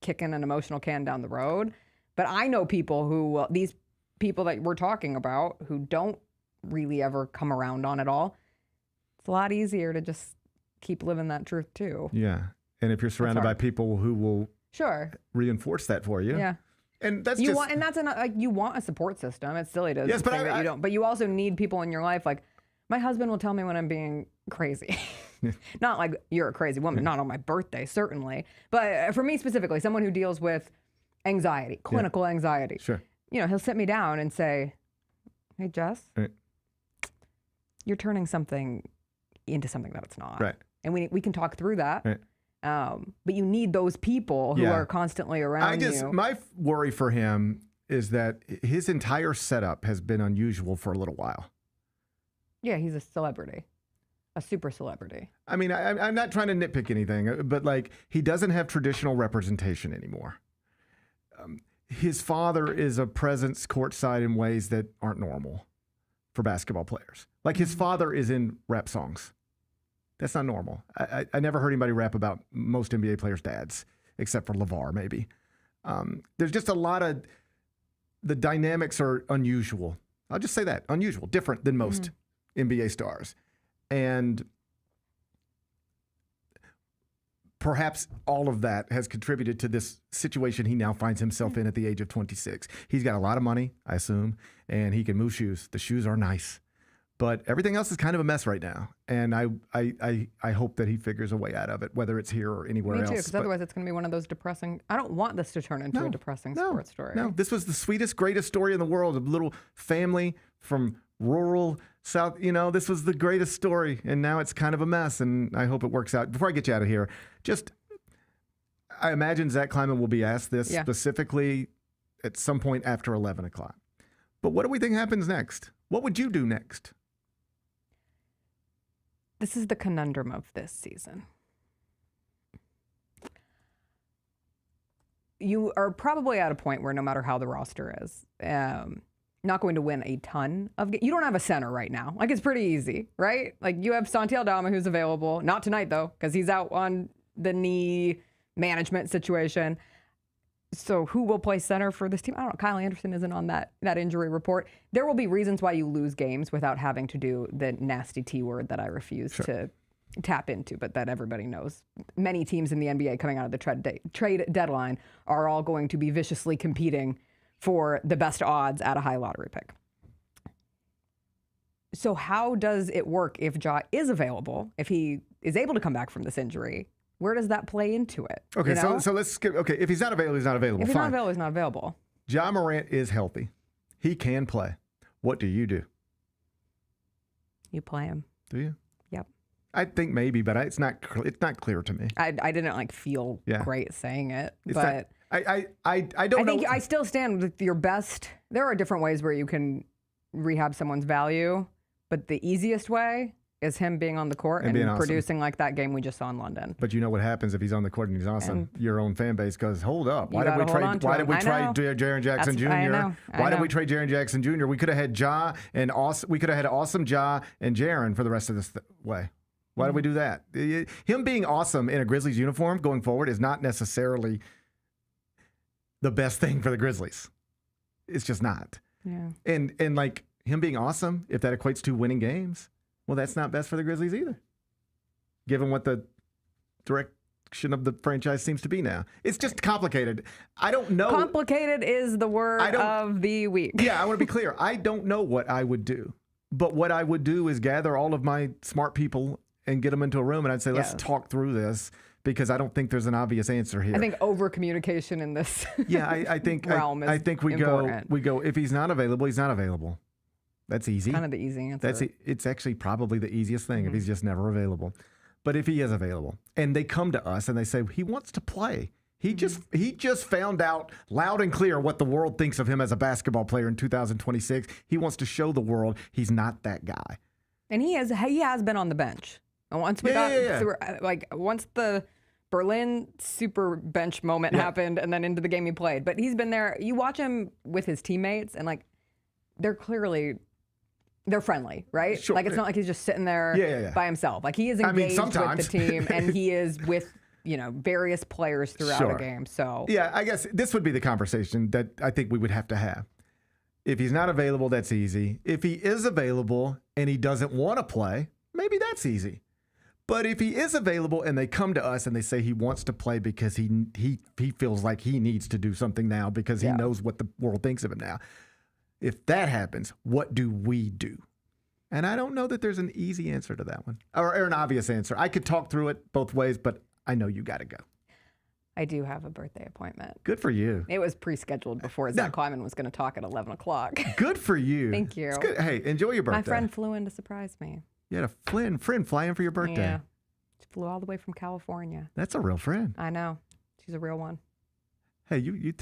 kicking an emotional can down the road. But I know people who, these people that we're talking about, who don't really ever come around on it all. It's a lot easier to just keep living that truth too. Yeah. And if you're surrounded by people who will reinforce that for you. Yeah. And that's you want a support system. It's silly to think that you don't. But you also need people in your life. Like my husband will tell me when I'm being crazy. Not like you're a crazy woman. Not on my birthday, certainly. But for me specifically, someone who deals with anxiety, clinical anxiety. Sure. He'll sit me down and say, "Hey, Jess, you're turning something into something that it's not." Right. And we can talk through that. Right. But you need those people who are constantly around you. My worry for him is that his entire setup has been unusual for a little while. Yeah, he's a celebrity. a super celebrity. I mean, I'm not trying to nitpick anything, but like he doesn't have traditional representation anymore. His father is a presence courtside in ways that aren't normal for basketball players. Like his father is in rap songs. That's not normal. I never heard anybody rap about most NBA players' dads, except for LeVar, maybe. There's just a lot of, the dynamics are unusual. I'll just say that, unusual, different than most NBA stars. And perhaps all of that has contributed to this situation he now finds himself in at the age of 26. He's got a lot of money, I assume, and he can move shoes. The shoes are nice. But everything else is kind of a mess right now. And I hope that he figures a way out of it, whether it's here or anywhere else. Me too, because otherwise it's going to be one of those depressing, I don't want this to turn into a depressing sports story. No, this was the sweetest, greatest story in the world. A little family from rural South, this was the greatest story. And now it's kind of a mess, and I hope it works out. Before I get you out of here, I imagine Zach Kleiman will be asked this specifically at some point after 11 o'clock. But what do we think happens next? What would you do next? This is the conundrum of this season. You are probably at a point where no matter how the roster is, not going to win a ton of games. You don't have a center right now. Like, it's pretty easy, right? Like, you have Santi Aldama, who's available. Not tonight, though, because he's out on the knee management situation. So who will play center for this team? I don't know. Kyle Anderson isn't on that injury report. There will be reasons why you lose games without having to do the nasty T word that I refuse to tap into, but that everybody knows. Many teams in the NBA coming out of the trade deadline are all going to be viciously competing for the best odds at a high lottery pick. So how does it work if Ja is available, if he is able to come back from this injury? Where does that play into it? Okay, so let's skip. Okay, if he's not available, he's not available. If he's Fine. not available, he's not available. Ja Morant is healthy. He can play. What do? You play him. Do you? Yep. I think maybe, but it's not clear to me. I didn't feel great saying it, but I don't know. I still stand with your best. There are different ways where you can rehab someone's value, but the easiest way is him being on the court and producing like that game we just saw in London. But you know what happens if he's on the court and he's awesome? Your own fan base goes, hold up. Why did we trade Jaren Jackson Jr.? Why did we trade Jaren Jackson Jr.? We could have had Ja and we could have had awesome Ja and Jaren for the rest of this way. Why did we do that? Him being awesome in a Grizzlies uniform going forward is not necessarily the best thing for the Grizzlies. It's just not. Yeah. And like him being awesome, if that equates to winning games, well, that's not best for the Grizzlies either, given what the direction of the franchise seems to be now. It's just complicated. I don't know. Complicated is the word of the week. Yeah, I want to be clear. I don't know what I would do. But what I would do is gather all of my smart people and get them into a room, and I'd say, let's talk through this, because I don't think there's an obvious answer here. I think over-communication in this I think realm is I think we important. go, if he's not available, he's not available. That's easy. Kind of the easy answer. It's actually probably the easiest thing if he's just never available. But if he is available and they come to us and they say he wants to play, he just found out loud and clear what the world thinks of him as a basketball player in 2026. He wants to show the world he's not that guy. And he has been on the bench. And once we got through, once the Berlin super bench moment happened and then into the game he played. But he's been there. You watch him with his teammates and they're friendly, right? Sure. Like, it's not like he's just sitting there by himself. Like, he is engaged with the team, and he is with, various players throughout a game. So yeah, I guess this would be the conversation that I think we would have to have. If he's not available, that's easy. If he is available and he doesn't want to play, maybe that's easy. But if he is available and they come to us and they say he wants to play because he feels like he needs to do something now because he knows what the world thinks of him now. If that happens, what do we do? And I don't know that there's an easy answer to that one, or an obvious answer. I could talk through it both ways, but I know you got to go. I do have a birthday appointment. Good for you. It was pre-scheduled before Zach Kleiman was going to talk at 11 o'clock. Good for you. Thank you. It's good. Hey, enjoy your birthday. My friend flew in to surprise me. You had a friend fly in for your birthday. Yeah. She flew all the way from California. That's a real friend. I know. She's a real one. Hey, you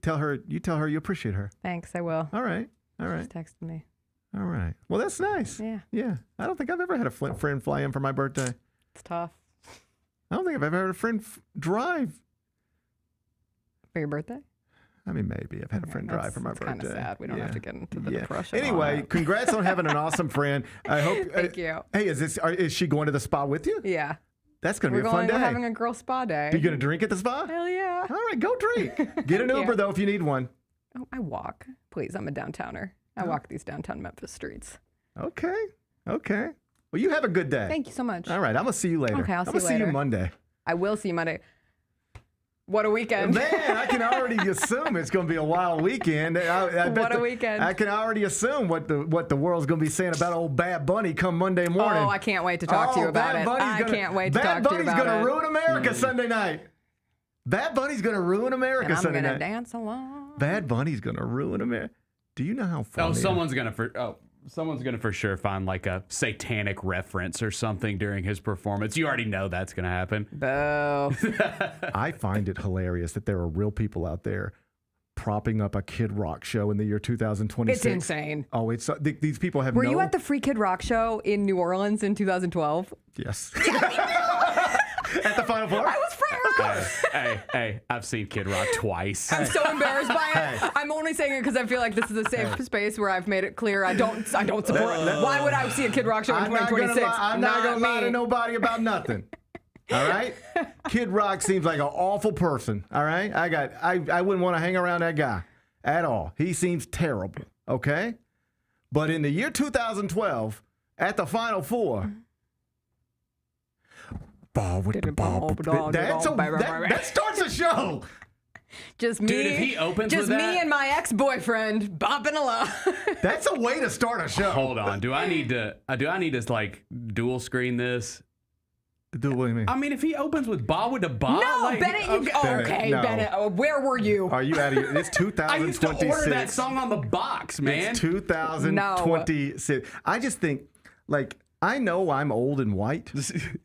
tell her you appreciate her. Thanks, I will. All right. She's texted me. All right. Well, that's nice. Yeah. Yeah. I don't think I've ever had a friend fly in for my birthday. It's tough. I don't think I've ever had a friend drive. For your birthday? I mean, maybe. I've had a friend drive for my birthday. It's kind of sad. We don't have to get into the depression. Anyway, congrats on having an awesome friend. I hope. Thank you. Hey, is she going to the spa with you? Yeah. That's going to be a fun day. We're having a girl spa day. Are you going to drink at the spa? Hell yeah. All right, go drink. Get an Uber, though, if you need one. Oh, I walk. Please, I'm a downtowner. I walk these downtown Memphis streets. Okay. Well, you have a good day. Thank you so much. All right, I'm going to see you later. Okay, I'll see you later. I'm going to see you Monday. I will see you Monday. What a weekend. Man, I can already assume it's going to be a wild weekend. What a weekend. I can already assume what the world's going to be saying about old Bad Bunny come Monday morning. Oh, I can't wait to talk to you about it. I can't wait to talk to you about it. Bad Bunny's going to ruin America Sunday night. Bad Bunny's going to ruin America Sunday night. I'm going to dance along. Bad Bunny's going to ruin America. Do you know how funny? Someone's going to for sure find like a satanic reference or something during his performance. You already know that's going to happen. Boo. I find it hilarious that there are real people out there propping up a Kid Rock show in the year 2026. It's insane. Oh, these people have Were you at the Free Kid Rock show in New Orleans in 2012? Yes. At the Final Four? I was front. Hey, I've seen Kid Rock twice. I'm so embarrassed by it. I'm only saying it because I feel like this is a safe space where I've made it clear I don't support. Why would I see a Kid Rock show in 2026? I'm not going to lie to nobody about nothing. All right? Kid Rock seems like an awful person. All right? I wouldn't want to hang around that guy at all. He seems terrible. Okay? But in the year 2012, at the Final Four, ball with the ball. That starts a show. Just me. Dude, if he opens with that, me and my ex-boyfriend bopping along. That's a way to start a show. Hold on. Do I need to like dual screen this? What do you mean? I mean, if he opens with Ba with the Ba, No, like, Bennett. Bennett, no. Bennett. Where were you? Are you out of here? It's 2026. I used to order that song on the box, man. It's 2026. I just think, like, I know I'm old and white.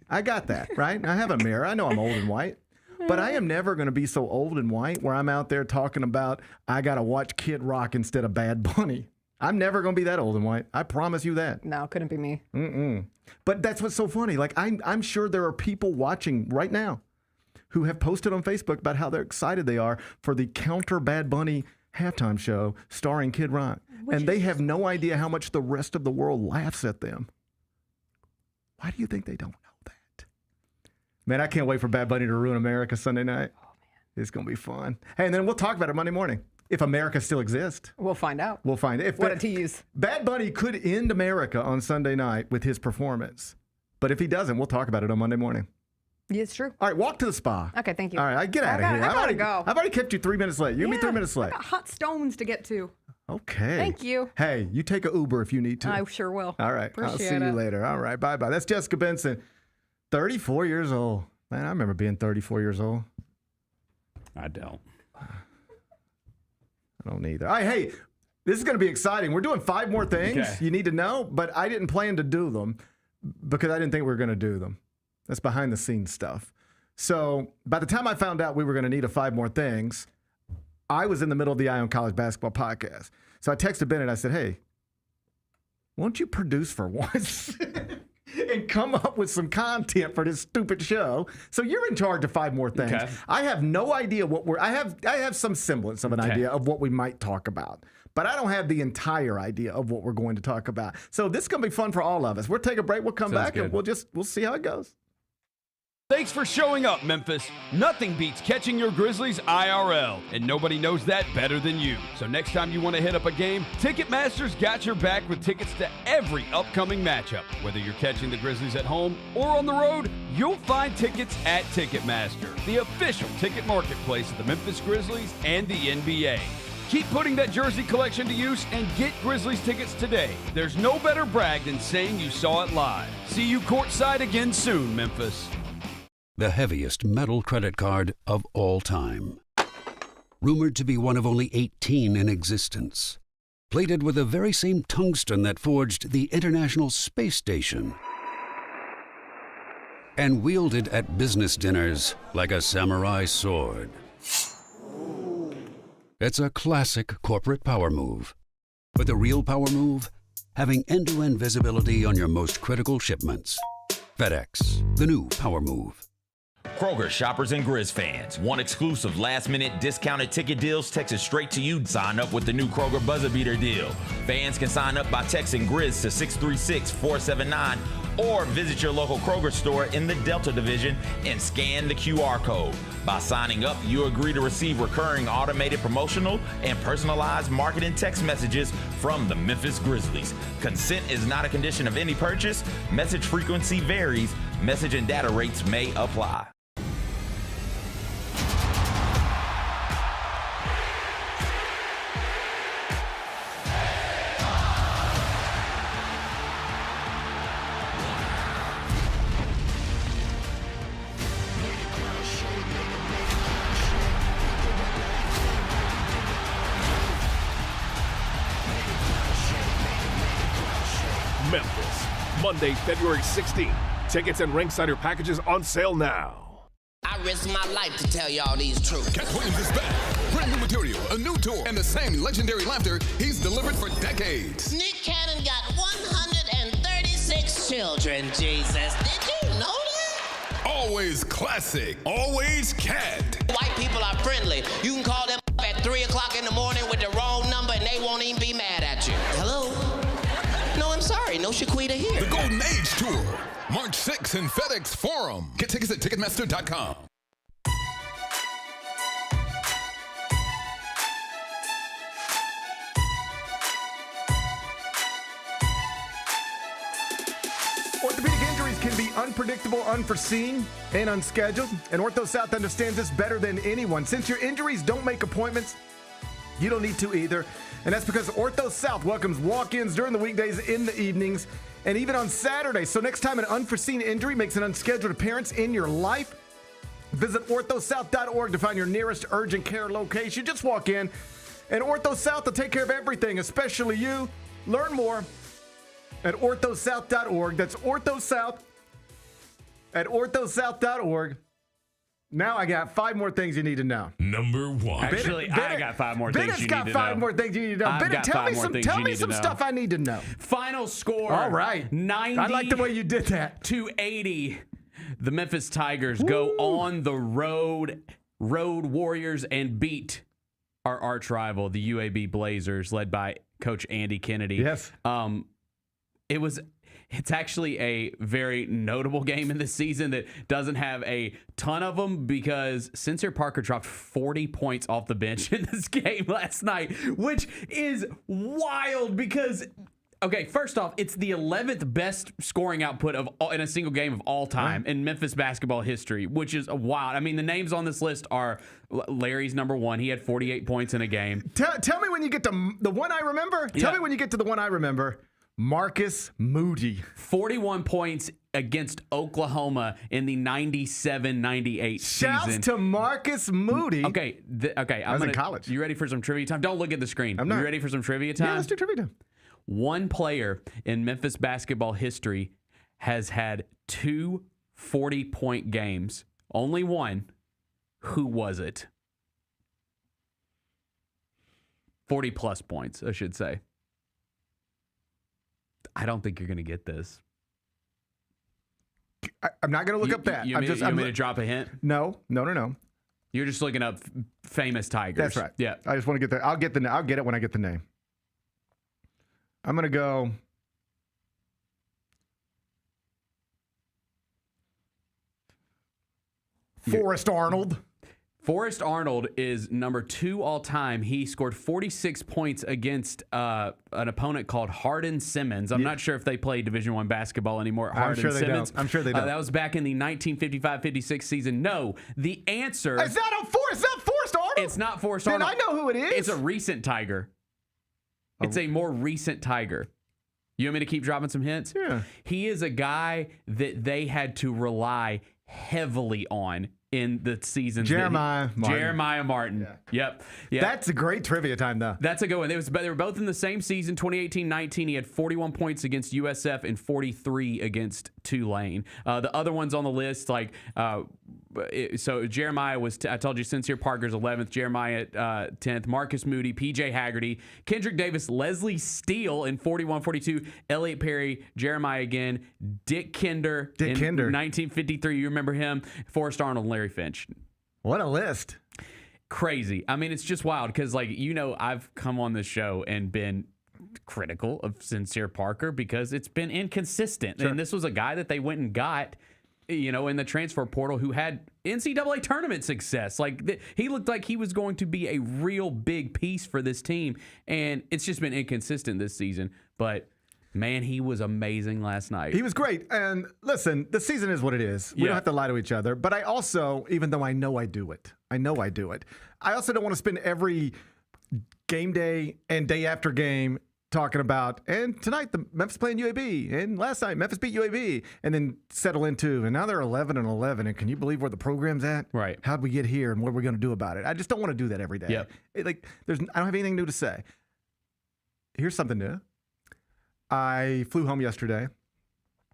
I got that, right? I have a mirror. I know I'm old and white. But I am never going to be so old and white where I'm out there talking about I got to watch Kid Rock instead of Bad Bunny. I'm never going to be that old and white. I promise you that. No, couldn't be me. But that's what's so funny. Like, I'm sure there are people watching right now who have posted on Facebook about how they're excited they are for the counter Bad Bunny halftime show starring Kid Rock. And they have no idea how much the rest of the world laughs at them. Why do you think they don't know that? Man, I can't wait for Bad Bunny to ruin America Sunday night. Oh, man. It's going to be fun. Hey, and then we'll talk about it Monday morning. If America still exists. We'll find out. We'll find it. What a tease. Bad Bunny could end America on Sunday night with his performance. But if he doesn't, we'll talk about it on Monday morning. Yeah, it's true. All right, walk to the spa. Okay, thank you. All right, get out of here. I gotta go. I've already kept you 3 minutes late. You're going to be 3 minutes late. I got hot stones to get to. Okay. Thank you. Hey, you take an Uber if you need to. I sure will. All right. I'll see you later. All right. Bye-bye. That's Jessica Benson, 34 years old. Man, I remember being 34 years old. I don't. I don't either. All right, hey, this is going to be exciting. We're doing 5 more things you need to know, but I didn't plan to do them because I didn't think we were going to do them. That's behind the scenes stuff. So by the time I found out we were going to need 5 more things, I was in the middle of the Eye on College Basketball podcast. So I texted Bennett. I said, hey, won't you produce for once and come up with some content for this stupid show? So you're in charge of 5 more things. Okay. I have no idea what I have some semblance of an idea of what we might talk about, but I don't have the entire idea of what we're going to talk about. So this is going to be fun for all of us. We'll take a break. We'll come back and we'll see how it goes. Thanks for showing up, Memphis. Nothing beats catching your Grizzlies IRL, and nobody knows that better than you. So next time you want to hit up a game, Ticketmaster's got your back with tickets to every upcoming matchup. Whether you're catching the Grizzlies at home or on the road, you'll find tickets at Ticketmaster, the official ticket marketplace of the Memphis Grizzlies and the NBA. Keep putting that jersey collection to use and get Grizzlies tickets today. There's no better brag than saying you saw it live. See you courtside again soon, Memphis. The heaviest metal credit card of all time. Rumored to be one of only 18 in existence. Plated with the very same tungsten that forged the International Space Station. And wielded at business dinners like a samurai sword. It's a classic corporate power move. But the real power move having end-to-end visibility on your most critical shipments. FedEx, the new power move. Kroger shoppers and Grizz fans. Want exclusive last-minute discounted ticket deals texted straight to you? Sign up with the new Kroger Buzzer Beater deal. Fans can sign up by texting Grizz to 636-479 or visit your local Kroger store in the Delta Division and scan the QR code. By signing up, you agree to receive recurring automated promotional and personalized marketing text messages from the Memphis Grizzlies. Consent is not a condition of any purchase. Message frequency varies. Message and data rates may apply. Memphis, Monday, February 16th. Tickets and Ringsider packages on sale now. I risk my life to tell y'all these truths. Cat Williams is back. Brand new material, a new tour, and the same legendary laughter he's delivered for decades. Nick Cannon got 136 children, Jesus. Did you know that? Always classic, always Cat. White people are friendly. You can call them at 3 o'clock in the morning with the wrong number and they won't even be mad at you. Hello? No, I'm sorry. No Shaquita here. The Golden Age Tour, March 6th in FedEx Forum. Get tickets at Ticketmaster.com. Orthopedic injuries can be unpredictable, unforeseen, and unscheduled, and Ortho South understands this better than anyone. Since your injuries don't make appointments, you don't need to either. And that's because Ortho South welcomes walk-ins during the weekdays, in the evenings, and even on Saturdays. So next time an unforeseen injury makes an unscheduled appearance in your life, visit orthosouth.org to find your nearest urgent care location. Just walk in, and Ortho South will take care of everything, especially you. Learn more at orthosouth.org. That's OrthoSouth at orthosouth.org. Now I got 5 more things you need to know. Number 1. Actually, I got 5 more things you need to know. Bennett's got 5 more things you need to know. Bennett, tell me some stuff I need to know. Final score. All right. 90. I like the way you did that. To 80. The Memphis Tigers go on the road Warriors and beat our arch rival, the UAB Blazers, led by Coach Andy Kennedy. Yes. It's actually a very notable game in this season that doesn't have a ton of them because Sincere Parker dropped 40 points off the bench in this game last night, which is wild because, okay, first off, it's the 11th best scoring output in a single game of all time in Memphis basketball history, which is wild. I mean, the names on this list are Larry's number 1. He had 48 points in a game. Tell me when you get to the one I remember. Tell me when you get to the one I remember. Marcus Moody. 41 points against Oklahoma in the 97-98 season. Shouts to Marcus Moody. Okay. I was in college. You ready for some trivia time? Don't look at the screen. I'm not. You ready for some trivia time? Yeah, let's do trivia time. One player in Memphis basketball history has had 2 40-point games. Only one. Who was it? 40-plus points, I should say. I don't think you're going to get this. I'm not going to look up that. You want me to drop a hint? No. You're just looking up famous Tigers. That's right. Yeah. I just want to get there. I'll get it when I get the name. I'm going to go. Forrest Arnold. Forrest Arnold is number 2 all time. He scored 46 points against an opponent called Hardin Simmons. I'm not sure if they play Division I basketball anymore. I'm sure they don't. That was back in the 1955-56 season. No, the answer. It's not Forrest Arnold. It's not Forrest Arnold. I know who it is. It's a recent Tiger. It's a more recent Tiger. You want me to keep dropping some hints? Yeah. He is a guy that they had to rely heavily on in the season. Jeremiah Martin. Yeah. Yep. That's a great trivia time, though. That's a good one. They were both in the same season, 2018-19. He had 41 points against USF and 43 against Tulane. The other ones on the list, like So Jeremiah was, I told you, Sincere Parker's 11th, Jeremiah 10th, Marcus Moody, PJ Haggerty, Kendrick Davis, Leslie Steele in 41-42, Elliot Perry, Jeremiah again, Dick Kinder in 1953. You remember him? Forrest Arnold, Larry Finch. What a list. Crazy. I mean, it's just wild because, like, I've come on this show and been critical of Sincere Parker because it's been inconsistent. Sure. And this was a guy that they went and got, in the transfer portal who had NCAA tournament success. Like, he looked like he was going to be a real big piece for this team. And it's just been inconsistent this season. But, man, he was amazing last night. He was great. And listen, the season is what it is. We don't have to lie to each other. But I also, even though I know I do it, I also don't want to spend every game day and day after game talking about, and tonight the Memphis playing UAB, and last night Memphis beat UAB, and then settle into, and now they're 11-11, and can you believe where the program's at? Right. How'd we get here, and what are we going to do about it? I just don't want to do that every day. Yep. I don't have anything new to say. Here's something new. I flew home yesterday,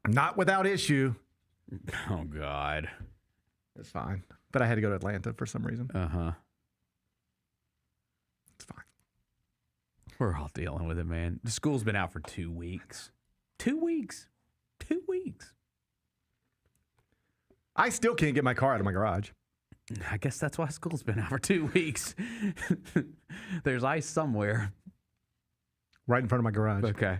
not without issue. Oh, God. It's fine. But I had to go to Atlanta for some reason. Uh-huh. It's fine. We're all dealing with it, man. The school's been out for 2 weeks. 2 weeks. 2 weeks. I still can't get my car out of my garage. I guess that's why school's been out for 2 weeks. There's ice somewhere. Right in front of my garage. Okay.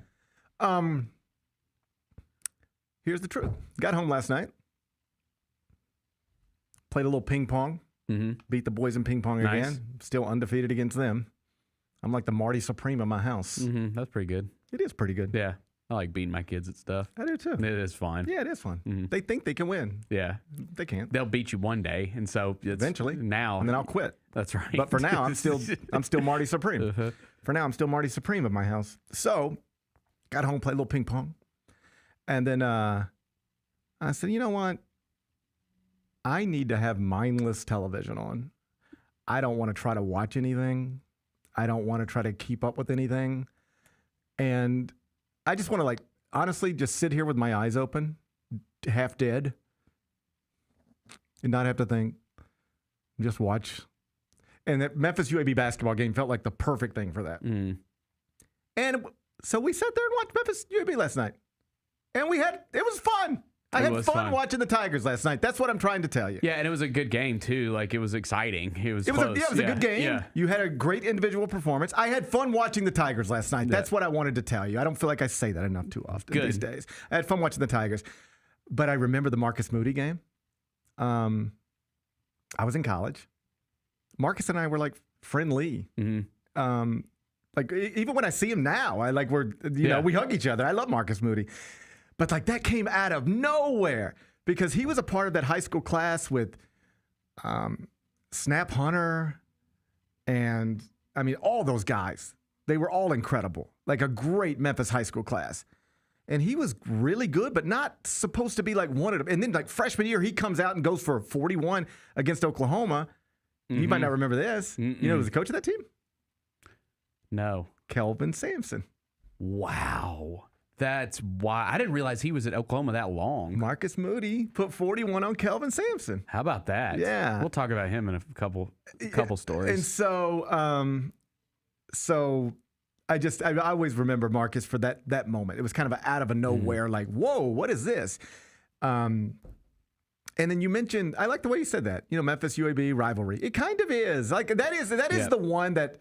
Here's the truth. Got home last night. Played a little ping pong. Mm-hmm. Beat the boys in ping pong again. Still undefeated against them. I'm like the Marty Supreme of my house. Mm-hmm. That's pretty good. It is pretty good. Yeah. I like beating my kids at stuff. I do too. It is fun. Yeah, it is fun. Mm-hmm. They think they can win. Yeah. They can't. They'll beat you one day, and so eventually now, and then I'll quit. That's right. But for now, I'm still Marty Supreme. Uh-huh. For now, I'm still Marty Supreme of my house. So, got home, played a little ping pong, and then I said, you know what? I need to have mindless television on. I don't want to try to watch anything. I don't want to try to keep up with anything. And I just want to, honestly, just sit here with my eyes open, half dead, and not have to think. Just watch. And that Memphis UAB basketball game felt like the perfect thing for that. Mm. And so we sat there and watched Memphis UAB last night. And it was fun. I had fun watching the Tigers last night. That's what I'm trying to tell you. Yeah, and it was a good game, too. It was exciting. It was close. It was a good game. Yeah. You had a great individual performance. I had fun watching the Tigers last night. That's what I wanted to tell you. I don't feel like I say that enough too often these days. I had fun watching the Tigers. But I remember the Marcus Moody game. I was in college. Marcus and I were friendly. Mm-hmm. Even when I see him now, we hug each other. I love Marcus Moody. But that came out of nowhere because he was a part of that high school class with Snap Hunter and, all those guys. They were all incredible, like a great Memphis high school class. And he was really good, but not supposed to be one of them. And then freshman year, he comes out and goes for 41 against Oklahoma. Mm-hmm. You might not remember this. Mm-mm. You know who was the coach of that team? No. Kelvin Sampson. Wow. That's why I didn't realize he was at Oklahoma that long. Marcus Moody put 41 on Kelvin Sampson. How about that? Yeah. We'll talk about him in a couple stories. And so I always remember Marcus for that moment. It was kind of out of nowhere, whoa, what is this? And then you mentioned, I like the way you said that, Memphis UAB rivalry. It kind of is. That is the one that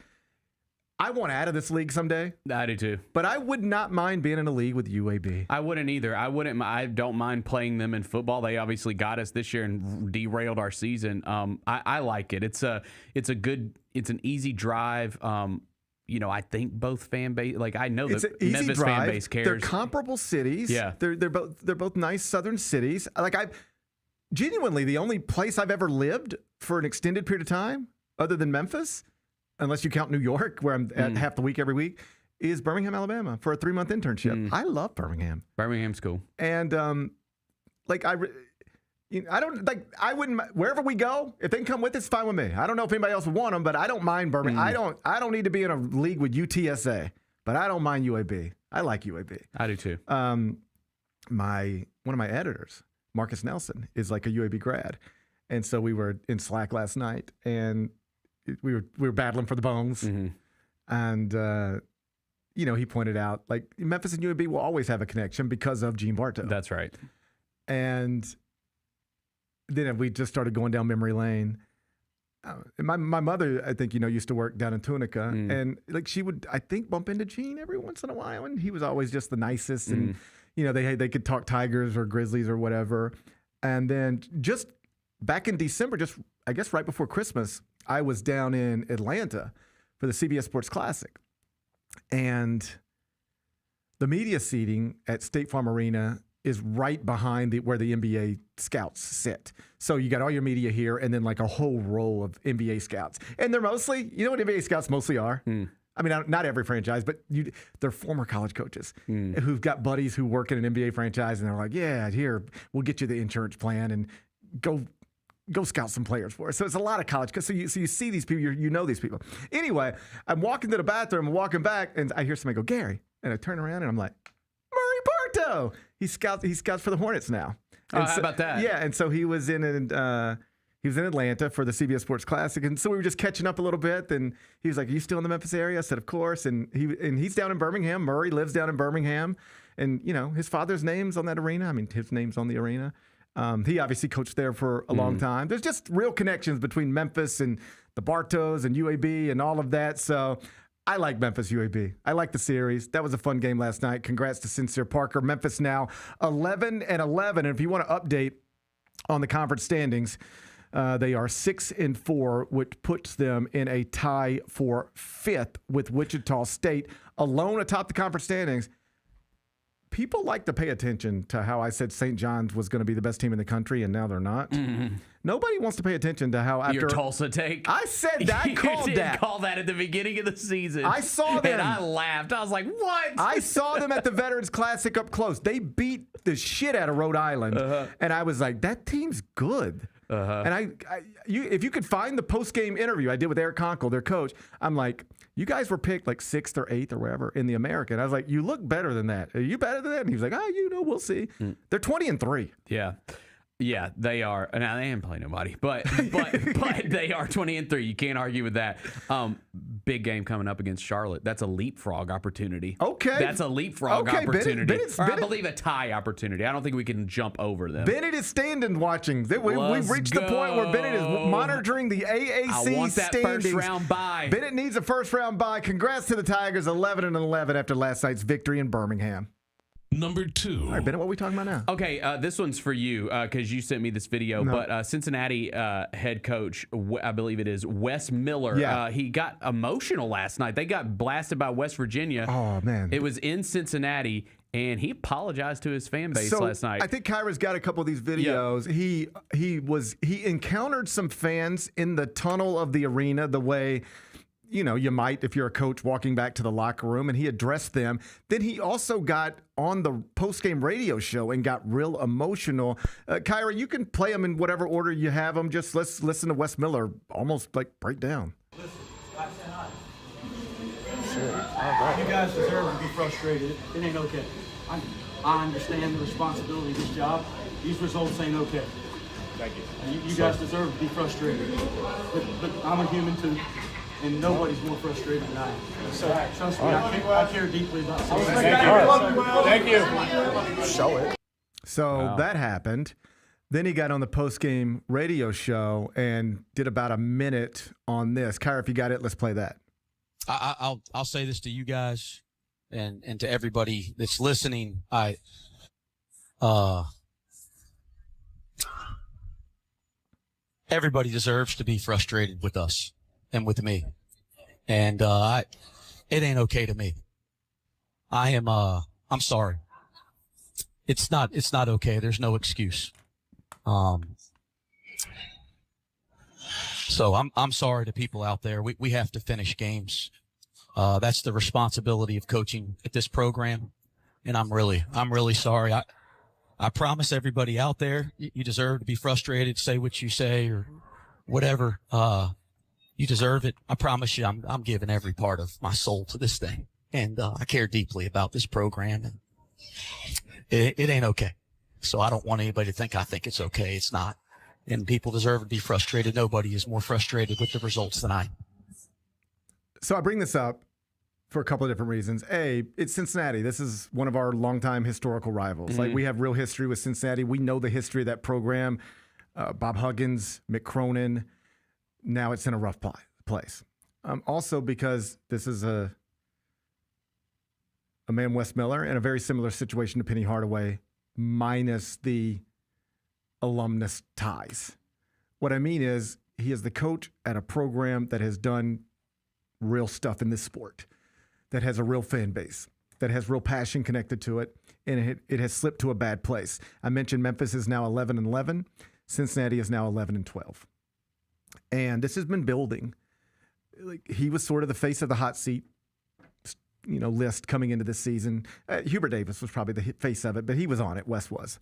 I want out of this league someday. I do too. But I would not mind being in a league with UAB. I wouldn't either. I don't mind playing them in football. They obviously got us this year and derailed our season. I like it. It's an easy drive. I think both fan base, I know it's that an easy Memphis drive. fan base cares. They're comparable cities. Yeah. They're both nice southern cities. Genuinely, the only place I've ever lived for an extended period of time, other than Memphis, unless you count New York, where I'm at half the week every week, is Birmingham, Alabama, for a 3-month internship. I love Birmingham. Birmingham's cool. And I wouldn't, wherever we go, if they can come with us, it's fine with me. I don't know if anybody else would want them, but I don't mind Birmingham. I don't need to be in a league with UTSA, but I don't mind UAB. I like UAB. I do too. One of my editors, Marcus Nelson, is a UAB grad. And so we were in Slack last night, and we were battling for the bones. Mm-hmm. And, he pointed out, like, Memphis and UAB will always have a connection because of Gene Bartow. That's right. And then we just started going down memory lane. My mother, I think, used to work down in Tunica. And, like, she would, I think, bump into Gene every once in a while. And he was always just the nicest. And, they could talk Tigers or Grizzlies or whatever. And then just back in December, just, I guess, right before Christmas, I was down in Atlanta for the CBS Sports Classic. And the media seating at State Farm Arena is right behind where the NBA scouts sit. So you got all your media here and then like a whole row of NBA scouts. And they're mostly, you know what NBA scouts mostly are? I mean, not every franchise, but they're former college coaches who've got buddies who work in an NBA franchise, and they're like, yeah, here, we'll get you the insurance plan and go scout some players for us. So it's a lot of college. So you see these people, you know these people. Anyway, I'm walking to the bathroom, I'm walking back, and I hear somebody go, Gary. And I turn around, and I'm like, Murray Bartow. He scouts for the Hornets now. Oh, how about that? Yeah, and so he was in Atlanta for the CBS Sports Classic, and so we were just catching up a little bit. And he was like, "Are you still in the Memphis area?" I said, "Of course." And he's down in Birmingham. Murray lives down in Birmingham, and his father's name's on that arena. I mean, his name's on the arena. He obviously coached there for a long time. There's just real connections between Memphis and the Bartows and UAB and all of that. So I like Memphis UAB. I like the series. That was a fun game last night. Congrats to Sincere Parker. Memphis now 11-11. And if you want to update on the conference standings, they are 6-4, which puts them in a tie for 5th with Wichita State alone atop the conference standings. People like to pay attention to how I said St. John's was going to be the best team in the country, and now they're not. Nobody wants to pay attention to how after your Tulsa take. I said that. I called that. Call that at the beginning of the season. I saw them, and I laughed. I was like, "What?" I saw them at the Veterans Classic up close. They beat the shit out of Rhode Island, and I was like, "That team's good." And if you could find the post-game interview I did with Eric Conkle, their coach, I'm like, you guys were picked like 6th or 8th or wherever in the American. I was like, you look better than that. Are you better than that? And he was like, we'll see. They're 20-3. Yeah, they are. Now they didn't play nobody, but they are 20-3. You can't argue with that. Big game coming up against Charlotte. That's a leapfrog opportunity. Okay, that's a leapfrog opportunity. I believe a tie opportunity. I don't think we can jump over them. Bennett is standing watching. We've reached the point where Bennett is monitoring the AAC I want that standings. First round bye. Bennett needs a first round bye. Congrats to the Tigers, 11-11 after last night's victory in Birmingham. Number 2. All right, Bennett, what are we talking about now? Okay, this one's for you because you sent me this video. No. But Cincinnati head coach, I believe it is Wes Miller. Yeah. He got emotional last night. They got blasted by West Virginia. Oh man, it was in Cincinnati, and he apologized to his fan base last night. I think Kyra's got a couple of these videos. Yeah. He encountered some fans in the tunnel of the arena the way you might if you're a coach walking back to the locker room, and he addressed them. Then he also got on the post-game radio show and got real emotional. Kyra, you can play them in whatever order you have them. Just let's listen to Wes Miller almost like break down. Listen, I cannot. Sure. You guys deserve to be frustrated. It ain't okay. I understand the responsibility of this job. These results ain't okay. Thank you. You guys deserve to be frustrated. But I'm a human too. And nobody's more frustrated than I am. So trust me, I care deeply about this. Thank you. Show it. So that happened. Then he got on the post-game radio show and did about a minute on this. Kyra, if you got it, let's play that. I'll say this to you guys and to everybody that's listening. Everybody deserves to be frustrated with us. And with me, and it ain't okay to me. I'm sorry. It's not okay. There's no excuse. So I'm sorry to people out there. We have to finish games. That's the responsibility of coaching at this program, and I'm really sorry. I promise everybody out there, you deserve to be frustrated. Say what you say or whatever. You deserve it. I promise you, I'm giving every part of my soul to this thing. And I care deeply about this program. And it ain't okay. So I don't want anybody to think I think it's okay. It's not. and people deserve to be frustrated. Nobody is more frustrated with the results than I. So I bring this up for a couple of different reasons. A, it's Cincinnati. This is one of our longtime historical rivals. Mm-hmm. Like, we have real history with Cincinnati. We know the history of that program. Bob Huggins, Mick Cronin. Now it's in a rough place. Also because this is a man, Wes Miller, in a very similar situation to Penny Hardaway, minus the alumnus ties. What I mean is, he is the coach at a program that has done real stuff in this sport, that has a real fan base, that has real passion connected to it, and it has slipped to a bad place. I mentioned Memphis is now 11-11. Cincinnati is now 11-12. And this has been building. Like, he was sort of the face of the hot seat, list coming into this season. Hubert Davis was probably the face of it, but he was on it. Wes was.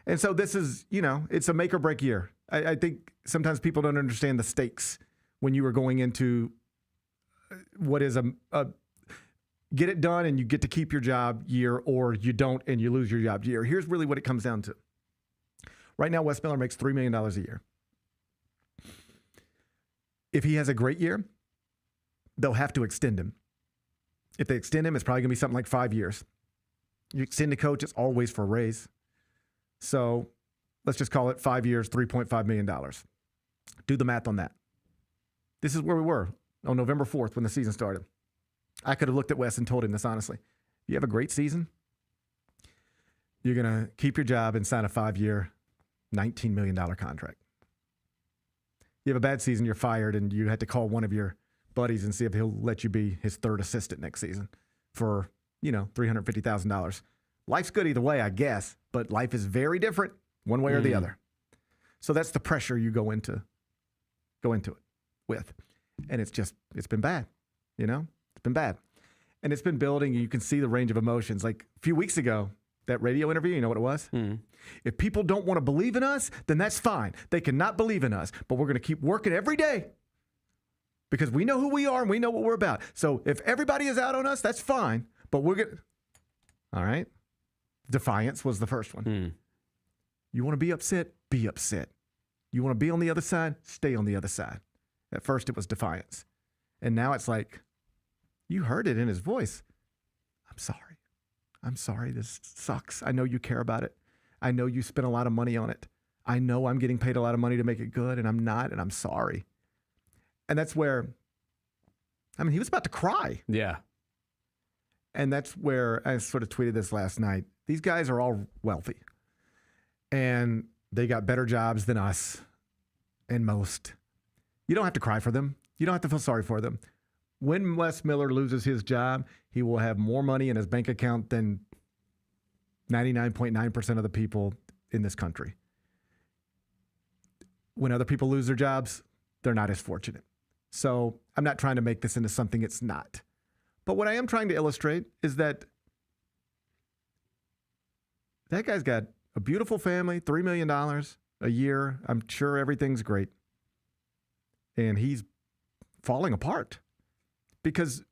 And so this is, it's a make or break year. I think sometimes people don't understand the stakes when you are going into what is a get it done and you get to keep your job year, or you don't and you lose your job year. Here's really what it comes down to. Right now, Wes Miller makes $3 million a year. If he has a great year, they'll have to extend him. If they extend him, it's probably going to be something like 5 years. You extend a coach, it's always for a raise. So let's just call it 5 years, $3.5 million. Do the math on that. This is where we were on November 4th when the season started. I could have looked at Wes and told him this honestly. If you have a great season, you're going to keep your job and sign a 5-year, $19 million contract. You have a bad season, you're fired, and you had to call one of your buddies and see if he'll let you be his third assistant next season for, $350,000. Life's good either way, I guess, but life is very different one way or the other. So that's the pressure you go into it with. And it's been bad, It's been bad. And it's been building. You can see the range of emotions. Like a few weeks ago, that radio interview, you know what it was? If people don't want to believe in us, then that's fine. They cannot believe in us, but we're going to keep working every day because we know who we are and we know what we're about. So if everybody is out on us, that's fine, but we're going to... All right? Defiance was the first one. You want to be upset? Be upset. You want to be on the other side? Stay on the other side. At first, it was defiance. And now it's like, you heard it in his voice. I'm sorry. I'm sorry. This sucks. I know you care about it. I know you spent a lot of money on it. I know I'm getting paid a lot of money to make it good, and I'm not, and I'm sorry. And that's where, he was about to cry. Yeah. And that's where I sort of tweeted this last night. These guys are all wealthy, and they got better jobs than us and most. You don't have to cry for them. You don't have to feel sorry for them. When Wes Miller loses his job, he will have more money in his bank account than 99.9% of the people in this country. When other people lose their jobs, they're not as fortunate. So I'm not trying to make this into something it's not. But what I am trying to illustrate is that guy's got a beautiful family, $3 million a year. I'm sure everything's great. And he's falling apart because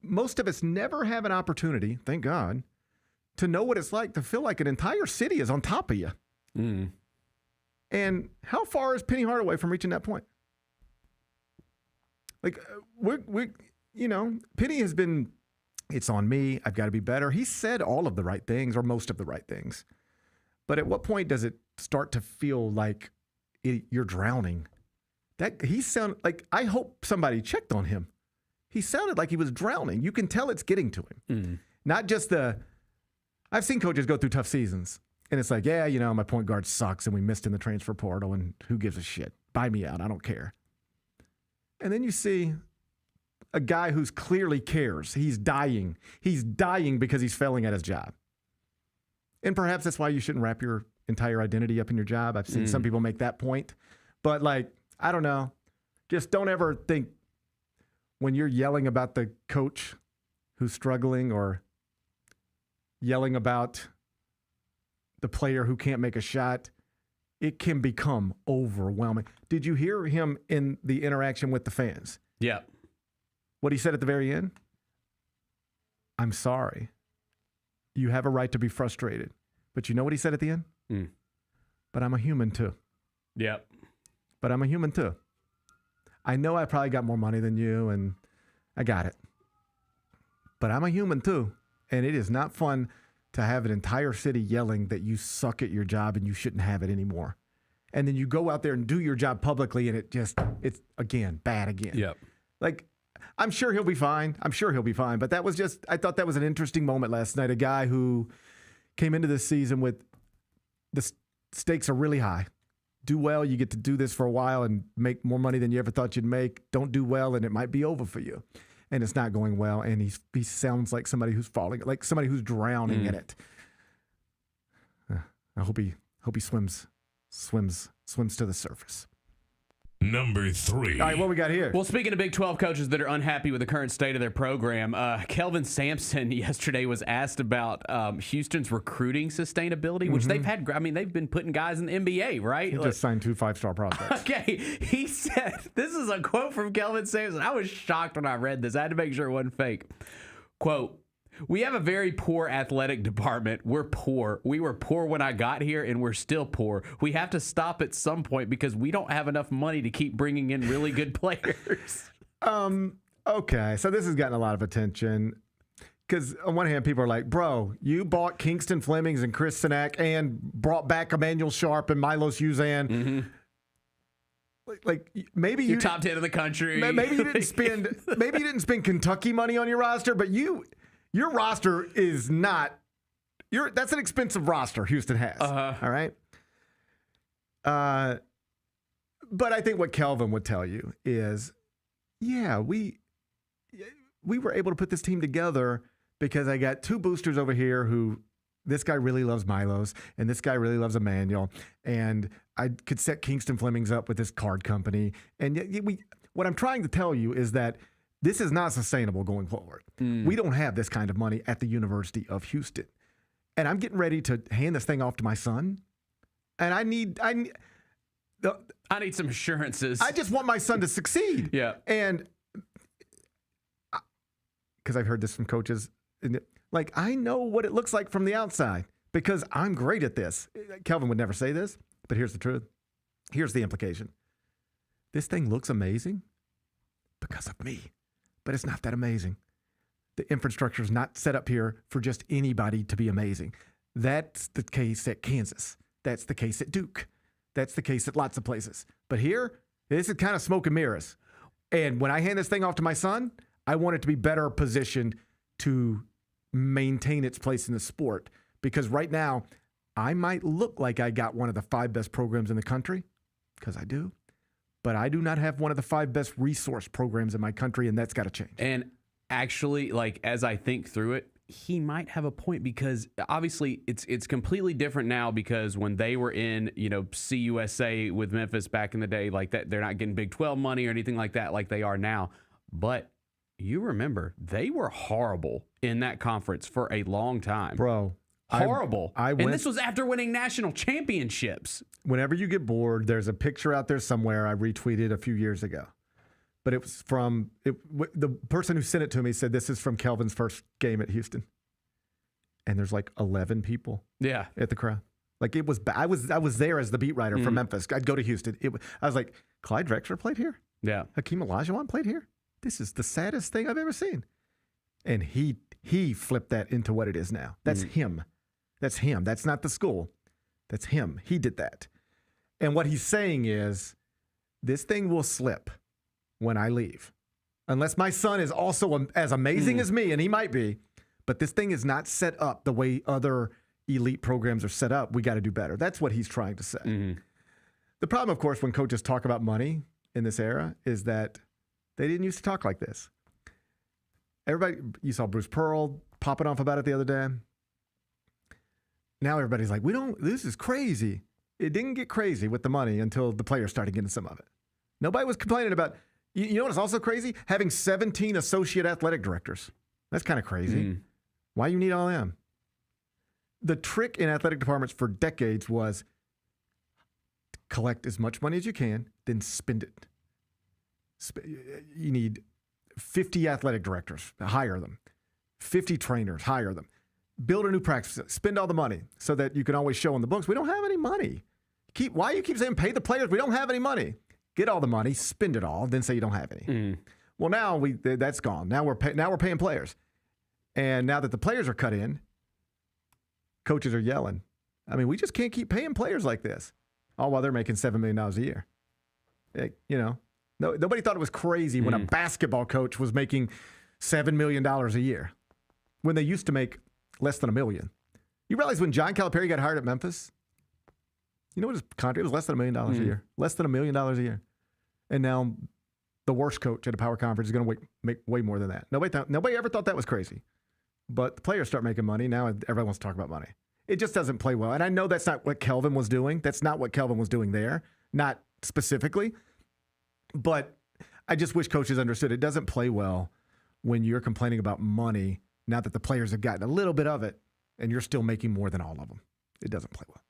most of us never have an opportunity, thank God, to know what it's like to feel like an entire city is on top of you. And how far is Penny Hardaway from reaching that point? Like, Penny has been, it's on me, I've got to be better. He said all of the right things, or most of the right things. But at what point does it start to feel like you're drowning? That he sounded like, I hope somebody checked on him. He sounded like he was drowning. You can tell it's getting to him. Not just I've seen coaches go through tough seasons, and it's like, yeah, my point guard sucks, and we missed in the transfer portal, and who gives a shit? Buy me out. I don't care. And then you see a guy who's clearly cares. He's dying. He's dying because he's failing at his job. And perhaps that's why you shouldn't wrap your entire identity up in your job. I've seen some people make that point. But, I don't know. Just don't ever think when you're yelling about the coach who's struggling or yelling about the player who can't make a shot, it can become overwhelming. Did you hear him in the interaction with the fans? Yeah. What he said at the very end? I'm sorry. You have a right to be frustrated. But you know what he said at the end? But I'm a human too. Yep. But I'm a human too. I know I probably got more money than you, and I got it. But I'm a human too, and it is not fun to have an entire city yelling that you suck at your job and you shouldn't have it anymore. And then you go out there and do your job publicly, and it's again, bad again. Yep. Like, I'm sure he'll be fine. But that was just, I thought that was an interesting moment last night. A guy who came into this season with the stakes are really high. Do well, you get to do this for a while and make more money than you ever thought you'd make. Don't do well, and it might be over for you. And it's not going well, and he sounds like somebody who's falling, like somebody who's drowning in it. I hope he swims to the surface. Number 3. All right, what we got here? Well, speaking of Big 12 coaches that are unhappy with the current state of their program, Kelvin Sampson yesterday was asked about Houston's recruiting sustainability, which they've had. I mean, they've been putting guys in the NBA, right? He just signed 2 5-star prospects. Okay, he said, this is a quote from Kelvin Sampson. I was shocked when I read this. I had to make sure it wasn't fake. Quote, "We have a very poor athletic department. We're poor. We were poor when I got here, and we're still poor. We have to stop at some point because we don't have enough money to keep bringing in really good players." Okay, so this has gotten a lot of attention because on one hand, people are like, bro, you bought Kingston Flemings and Chris Sinak and brought back Emmanuel Sharp and Milos Uzan. Like maybe you're top 10 in the country. Maybe you didn't spend Kentucky money on your roster, but your roster is not. That's an expensive roster Houston has. All right. But I think what Kelvin would tell you is, yeah, we were able to put this team together because I got 2 boosters over here who. This guy really loves Milos, and this guy really loves Emmanuel, and I could set Kingston Flemings up with this card company. And what I'm trying to tell you is that this is not sustainable going forward. We don't have this kind of money at the University of Houston. And I'm getting ready to hand this thing off to my son, and I need some assurances. I just want my son to succeed. Yeah. And because I've heard this from coaches, like, I know what it looks like from the outside because I'm great at this. Kelvin would never say this, but here's the truth. Here's the implication. This thing looks amazing because of me, but it's not that amazing. The infrastructure is not set up here for just anybody to be amazing. That's the case at Kansas. That's the case at Duke. That's the case at lots of places. But here, this is kind of smoke and mirrors. And when I hand this thing off to my son, I want it to be better positioned to maintain its place in the sport, because right now I might look like I got one of the 5 best programs in the country, because I do, but I do not have one of the 5 best resource programs in my country, and that's got to change. And actually, like, as I think through it, he might have a point, because obviously it's completely different now, because when they were in, CUSA with Memphis back in the day, like that, they're not getting Big 12 money or anything like that like they are now. But you remember, they were horrible in that conference for a long time. Bro. Horrible. And this was after winning national championships. Whenever you get bored, there's a picture out there somewhere I retweeted a few years ago. But it was from, the person who sent it to me said, this is from Kelvin's first game at Houston. And there's like 11 people at the crowd. Like, it was, I was there as the beat writer for Memphis. I'd go to Houston. I was like, Clyde Drexler played here? Yeah. Hakeem Olajuwon played here? This is the saddest thing I've ever seen. And he flipped that into what it is now. That's him. That's him. That's not the school. That's him. He did that. And what he's saying is, this thing will slip when I leave. Unless my son is also as amazing as me, and he might be. But this thing is not set up the way other elite programs are set up. We got to do better. That's what he's trying to say. The problem, of course, when coaches talk about money in this era is that they didn't used to talk like this. Everybody, you saw Bruce Pearl popping off about it the other day. Now everybody's like, this is crazy. It didn't get crazy with the money until the players started getting some of it. Nobody was complaining about, you know what's also crazy? Having 17 associate athletic directors. That's kind of crazy. Why you need all them? The trick in athletic departments for decades was collect as much money as you can, then spend it. You need 50 athletic directors, hire them. 50 trainers, hire them. Build a new practice, spend all the money so that you can always show on the books. We don't have any money. Why you keep saying pay the players? We don't have any money. Get all the money, spend it all, then say you don't have any. Well, now that's gone. Now we're paying players, and now that the players are cut in, coaches are yelling. I mean, we just can't keep paying players like this, all while they're making $7 million a year. Nobody thought it was crazy when a basketball coach was making $7 million a year, when they used to make less than $1 million. You realize when John Calipari got hired at Memphis, you know what his contract was? Less than $1 million a year. Less than $1 million a year. And now the worst coach at a power conference is going to make way more than that. Nobody ever thought that was crazy. But the players start making money. Now everyone wants to talk about money. It just doesn't play well. And I know that's not what Kelvin was doing. That's not what Kelvin was doing there. Not specifically. But I just wish coaches understood it doesn't play well when you're complaining about money now that the players have gotten a little bit of it and you're still making more than all of them. It doesn't play well.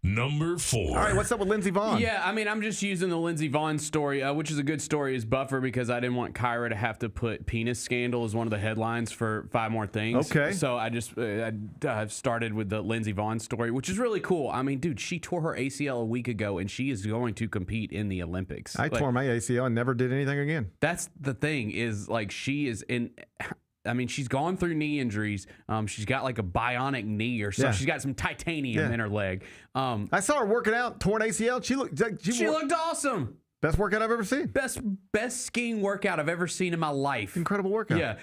Number 4. All right, what's up with Lindsey Vonn? Yeah, I mean, I'm just using the Lindsey Vonn story, which is a good story as buffer because I didn't want Kyra to have to put penis scandal as one of the headlines for 5 more things. Okay. So I just I've started with the Lindsey Vonn story, which is really cool. I mean, dude, she tore her ACL a week ago, and she is going to compete in the Olympics. I tore my ACL and never did anything again. That's the thing is, like, she is in... I mean, she's gone through knee injuries. She's got like a bionic knee or something. Yeah. She's got some titanium in her leg. I saw her working out, torn ACL. She looked awesome. Best workout I've ever seen. Best skiing workout I've ever seen in my life. Incredible workout. Yeah.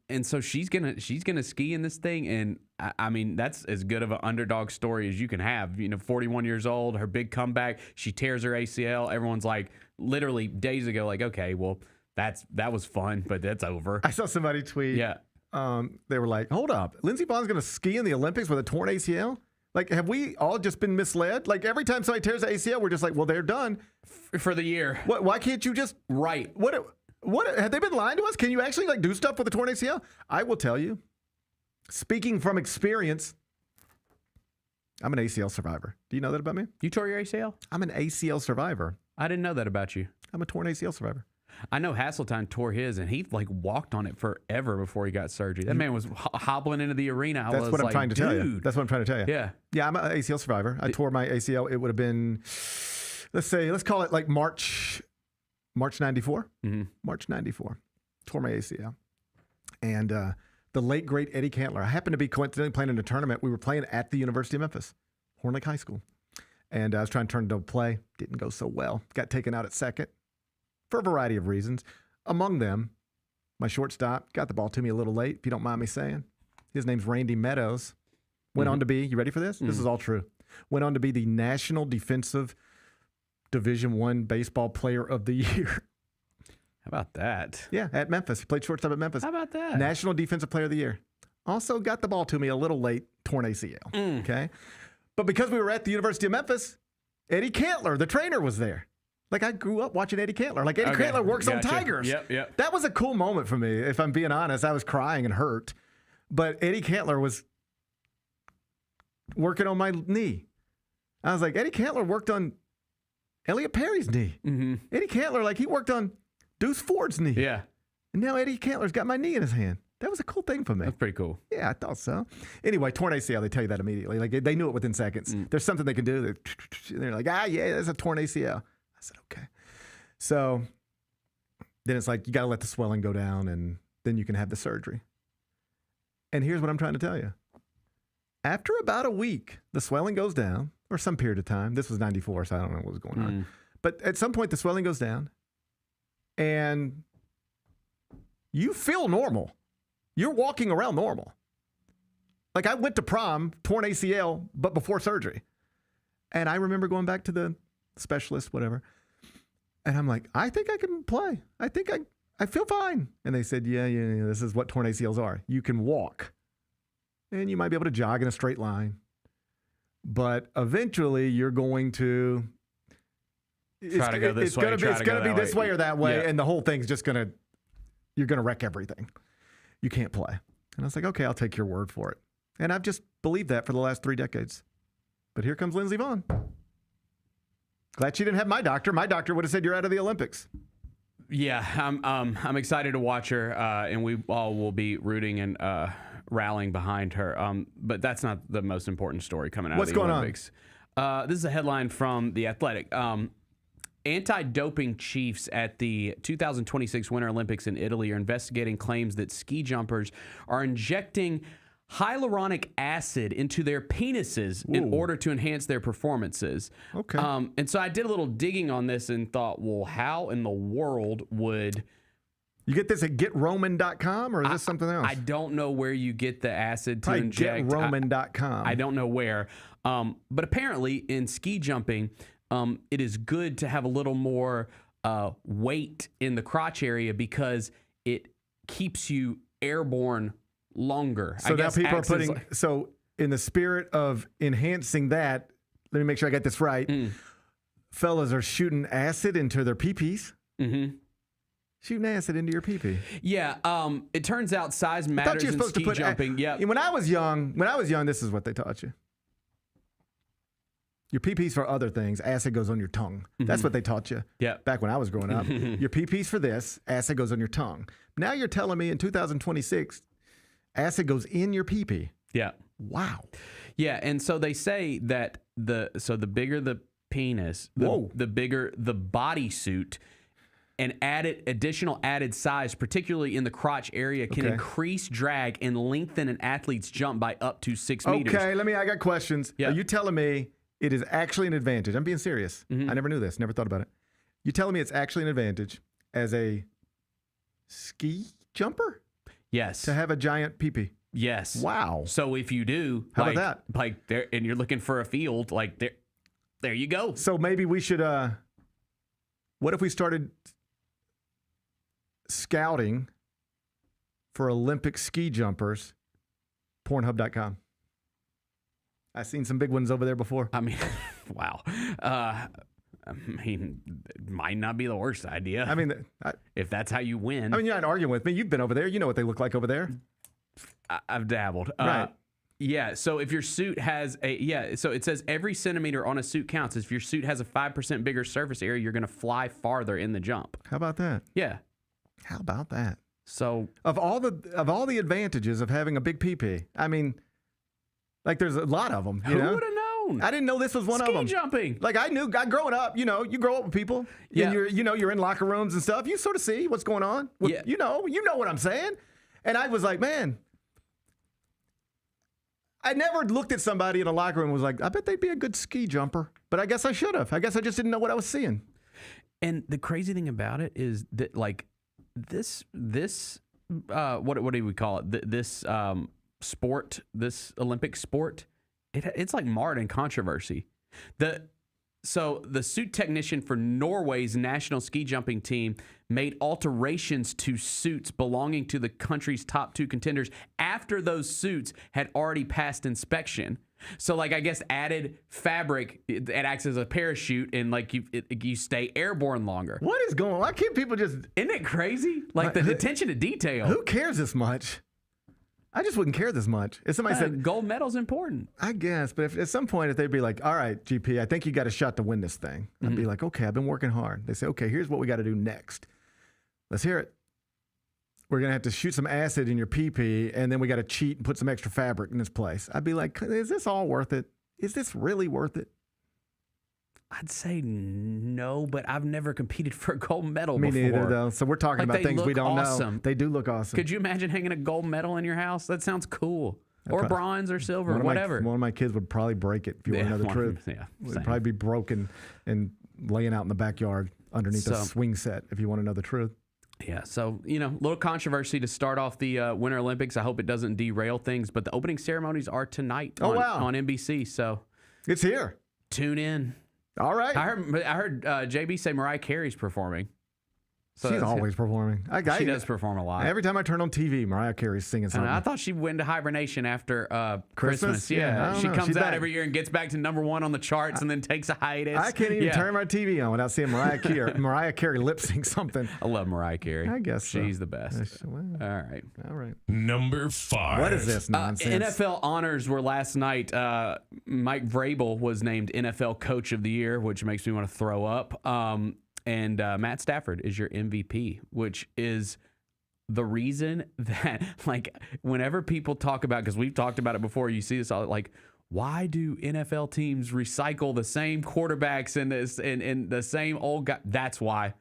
And so she's gonna ski in this thing, and I mean that's as good of an underdog story as you can have. 41 years old, her big comeback. She tears her ACL. Everyone's like, literally days ago, like, okay, well. That was fun, but that's over. I saw somebody tweet. Yeah. They were like, hold up. Lindsey Vonn's going to ski in the Olympics with a torn ACL? Like, have we all just been misled? Like, every time somebody tears the ACL, we're just like, well, they're done. For the year. Why can't you just... Right. What have they been lying to us? Can you actually, do stuff with a torn ACL? I will tell you, speaking from experience, I'm an ACL survivor. Do you know that about me? You tore your ACL? I'm an ACL survivor. I didn't know that about you. I'm a torn ACL survivor. I know Hasseltine tore his, and he walked on it forever before he got surgery. That man was hobbling into the arena. That's what I'm trying to tell you. That's what I'm trying to tell you. Yeah. Yeah, I'm an ACL survivor. I tore my ACL. It would have been, let's call it like March 94. Mm-hmm. March 94. Tore my ACL. And the late, great Eddie Cantler. I happened to be coincidentally playing in a tournament. We were playing at the University of Memphis, Horn Lake High School. And I was trying to turn it into a play. Didn't go so well. Got taken out at second. For a variety of reasons. Among them, my shortstop got the ball to me a little late, if you don't mind me saying. His name's Randy Meadows. Went on to be, you ready for this? This is all true. Went on to be the National Defensive Division I Baseball Player of the Year. How about that? Yeah, at Memphis. He played shortstop at Memphis. How about that? National Defensive Player of the Year. Also got the ball to me a little late, torn ACL. Okay? But because we were at the University of Memphis, Eddie Cantler, the trainer, was there. Like, I grew up watching Eddie Cantler. Like, Eddie Cantler works on Tigers. Yep. That was a cool moment for me, if I'm being honest. I was crying and hurt. But Eddie Cantler was working on my knee. I was like, Eddie Cantler worked on Elliot Perry's knee. Mm-hmm. Eddie Cantler, he worked on Deuce Ford's knee. Yeah. And now Eddie Cantler's got my knee in his hand. That was a cool thing for me. That's pretty cool. Yeah, I thought so. Anyway, torn ACL, they tell you that immediately. Like, they knew it within seconds. There's something they can do. They're like, yeah, there's a torn ACL. I said, okay. So then it's like, you got to let the swelling go down, and then you can have the surgery. And here's what I'm trying to tell you. After about a week, the swelling goes down, or some period of time. This was 94, so I don't know what was going on. But at some point, the swelling goes down, and you feel normal. You're walking around normal. Like, I went to prom, torn ACL, but before surgery. And I remember going back to the specialist, whatever. And I'm like, I think I can play. I think I feel fine. And they said, yeah, this is what torn ACLs are. You can walk. And you might be able to jog in a straight line. But eventually you're going to try to go this way. It's going to be this way or that way. Yeah. And the whole thing's just you're going to wreck everything. You can't play. And I was like, okay, I'll take your word for it. And I've just believed that for the last 3 decades. But here comes Lindsey Vonn. Glad she didn't have my doctor. My doctor would have said you're out of the Olympics. Yeah, I'm excited to watch her, and we all will be rooting and rallying behind her. But that's not the most important story coming out of the Olympics. This is a headline from The Athletic. Anti-doping chiefs at the 2026 Winter Olympics in Italy are investigating claims that ski jumpers are injecting hyaluronic acid into their penises in order to enhance their performances. Okay. And so I did a little digging on this and thought, well, how in the world would... You get this at GetRoman.com, or is this something else? I don't know where you get the acid to Probably inject. GetRoman.com. I don't know where. But apparently in ski jumping, it is good to have a little more weight in the crotch area because it keeps you airborne longer. So now people are putting, so in the spirit of enhancing that, let me make sure I got this right. Fellas are shooting acid into their pee-pees. Mm-hmm. Shooting acid into your pee-pee. Yeah, it turns out size matters in ski jumping. Yeah. When I was young, this is what they taught you. Your pee-pee's for other things. Acid goes on your tongue. That's what they taught you. Yeah. Back when I was growing up. Your pee-pee's for this. Acid goes on your tongue. Now you're telling me in 2026, acid goes in your pee-pee. Yeah. Wow. Yeah, and so they say that the bigger the penis, the bigger the bodysuit, and additional added size, particularly in the crotch area, can increase drag and lengthen an athlete's jump by up to 6 meters. Okay, I got questions. Yeah. Are you telling me it is actually an advantage? I'm being serious. I never knew this. Never thought about it. You telling me it's actually an advantage as a ski jumper? Yes. To have a giant pee-pee? Yes. Wow. So if you do, how about that? Like there, and you're looking for a field, like there you go. So maybe we should. What if we started scouting for Olympic ski jumpers? Pornhub.com. I've seen some big ones over there before. I mean, wow. I mean, it might not be the worst idea. I mean, if that's how you win. I mean, you're not arguing with me. You've been over there. You know what they look like over there. I've dabbled. Right. Yeah. So if your suit has so it says every centimeter on a suit counts. If your suit has a 5% bigger surface area, you're going to fly farther in the jump. How about that? Yeah. How about that? So of all the advantages of having a big pee-pee, I mean, like there's a lot of them. Who would have known? I didn't know this was one of them. Ski jumping. Like I growing up, you grow up with people. Yeah. And you're in locker rooms and stuff. You sort of see what's going on. Yeah. You know what I'm saying. And I was like, man, I never looked at somebody in a locker room and was like, I bet they'd be a good ski jumper. But I guess I should have. I guess I just didn't know what I was seeing. And the crazy thing about it is that like this what do we call it? This sport, this Olympic sport, it's like marred in controversy. So the suit technician for Norway's national ski jumping team made alterations to suits belonging to the country's top 2 contenders after those suits had already passed inspection. So like I guess added fabric, it acts as a parachute and like you stay airborne longer. What is going on? Why can't people just... Isn't it crazy? Like the attention to detail. Who cares this much? I just wouldn't care this much. If somebody said gold medal's important, I guess, but if at some point if they'd be like, all right, GP, I think you got a shot to win this thing. I'd be like, okay, I've been working hard. They say, okay, here's what we got to do next. Let's hear it. We're going to have to shoot some acid in your pee-pee, and then we got to cheat and put some extra fabric in this place. I'd be like, is this all worth it? Is this really worth it? I'd say no, but I've never competed for a gold medal Me before. neither, though. So we're talking about things we don't know. They do look awesome. Could you imagine hanging a gold medal in your house? That sounds cool. Or bronze or silver or whatever. One of my kids would probably break it, if you want to know the truth. Yeah, it would probably be broken and laying out in the backyard underneath a swing set, if you want to know the truth. Yeah, so, little controversy to start off the Winter Olympics. I hope it doesn't derail things, but the opening ceremonies are tonight on NBC, so. It's here. Tune in. All right. I heard JB say Mariah Carey's performing. So she's always performing. She does perform a lot. Every time I turn on TV, Mariah Carey's singing something. I thought she went into hibernation after Christmas. Yeah, she comes out every year and gets back to #1 on the charts and then takes a hiatus. I can't even turn my TV on without seeing Mariah Carey lip sync something. I love Mariah Carey. I guess she's the best. All right. Number 5. What is this nonsense? NFL honors were last night. Mike Vrabel was named NFL Coach of the Year, which makes me want to throw up. And Matt Stafford is your MVP, which is the reason that, like, whenever people talk about, because we've talked about it before, you see this all, like, why do NFL teams recycle the same quarterbacks and the same old guy? That's why.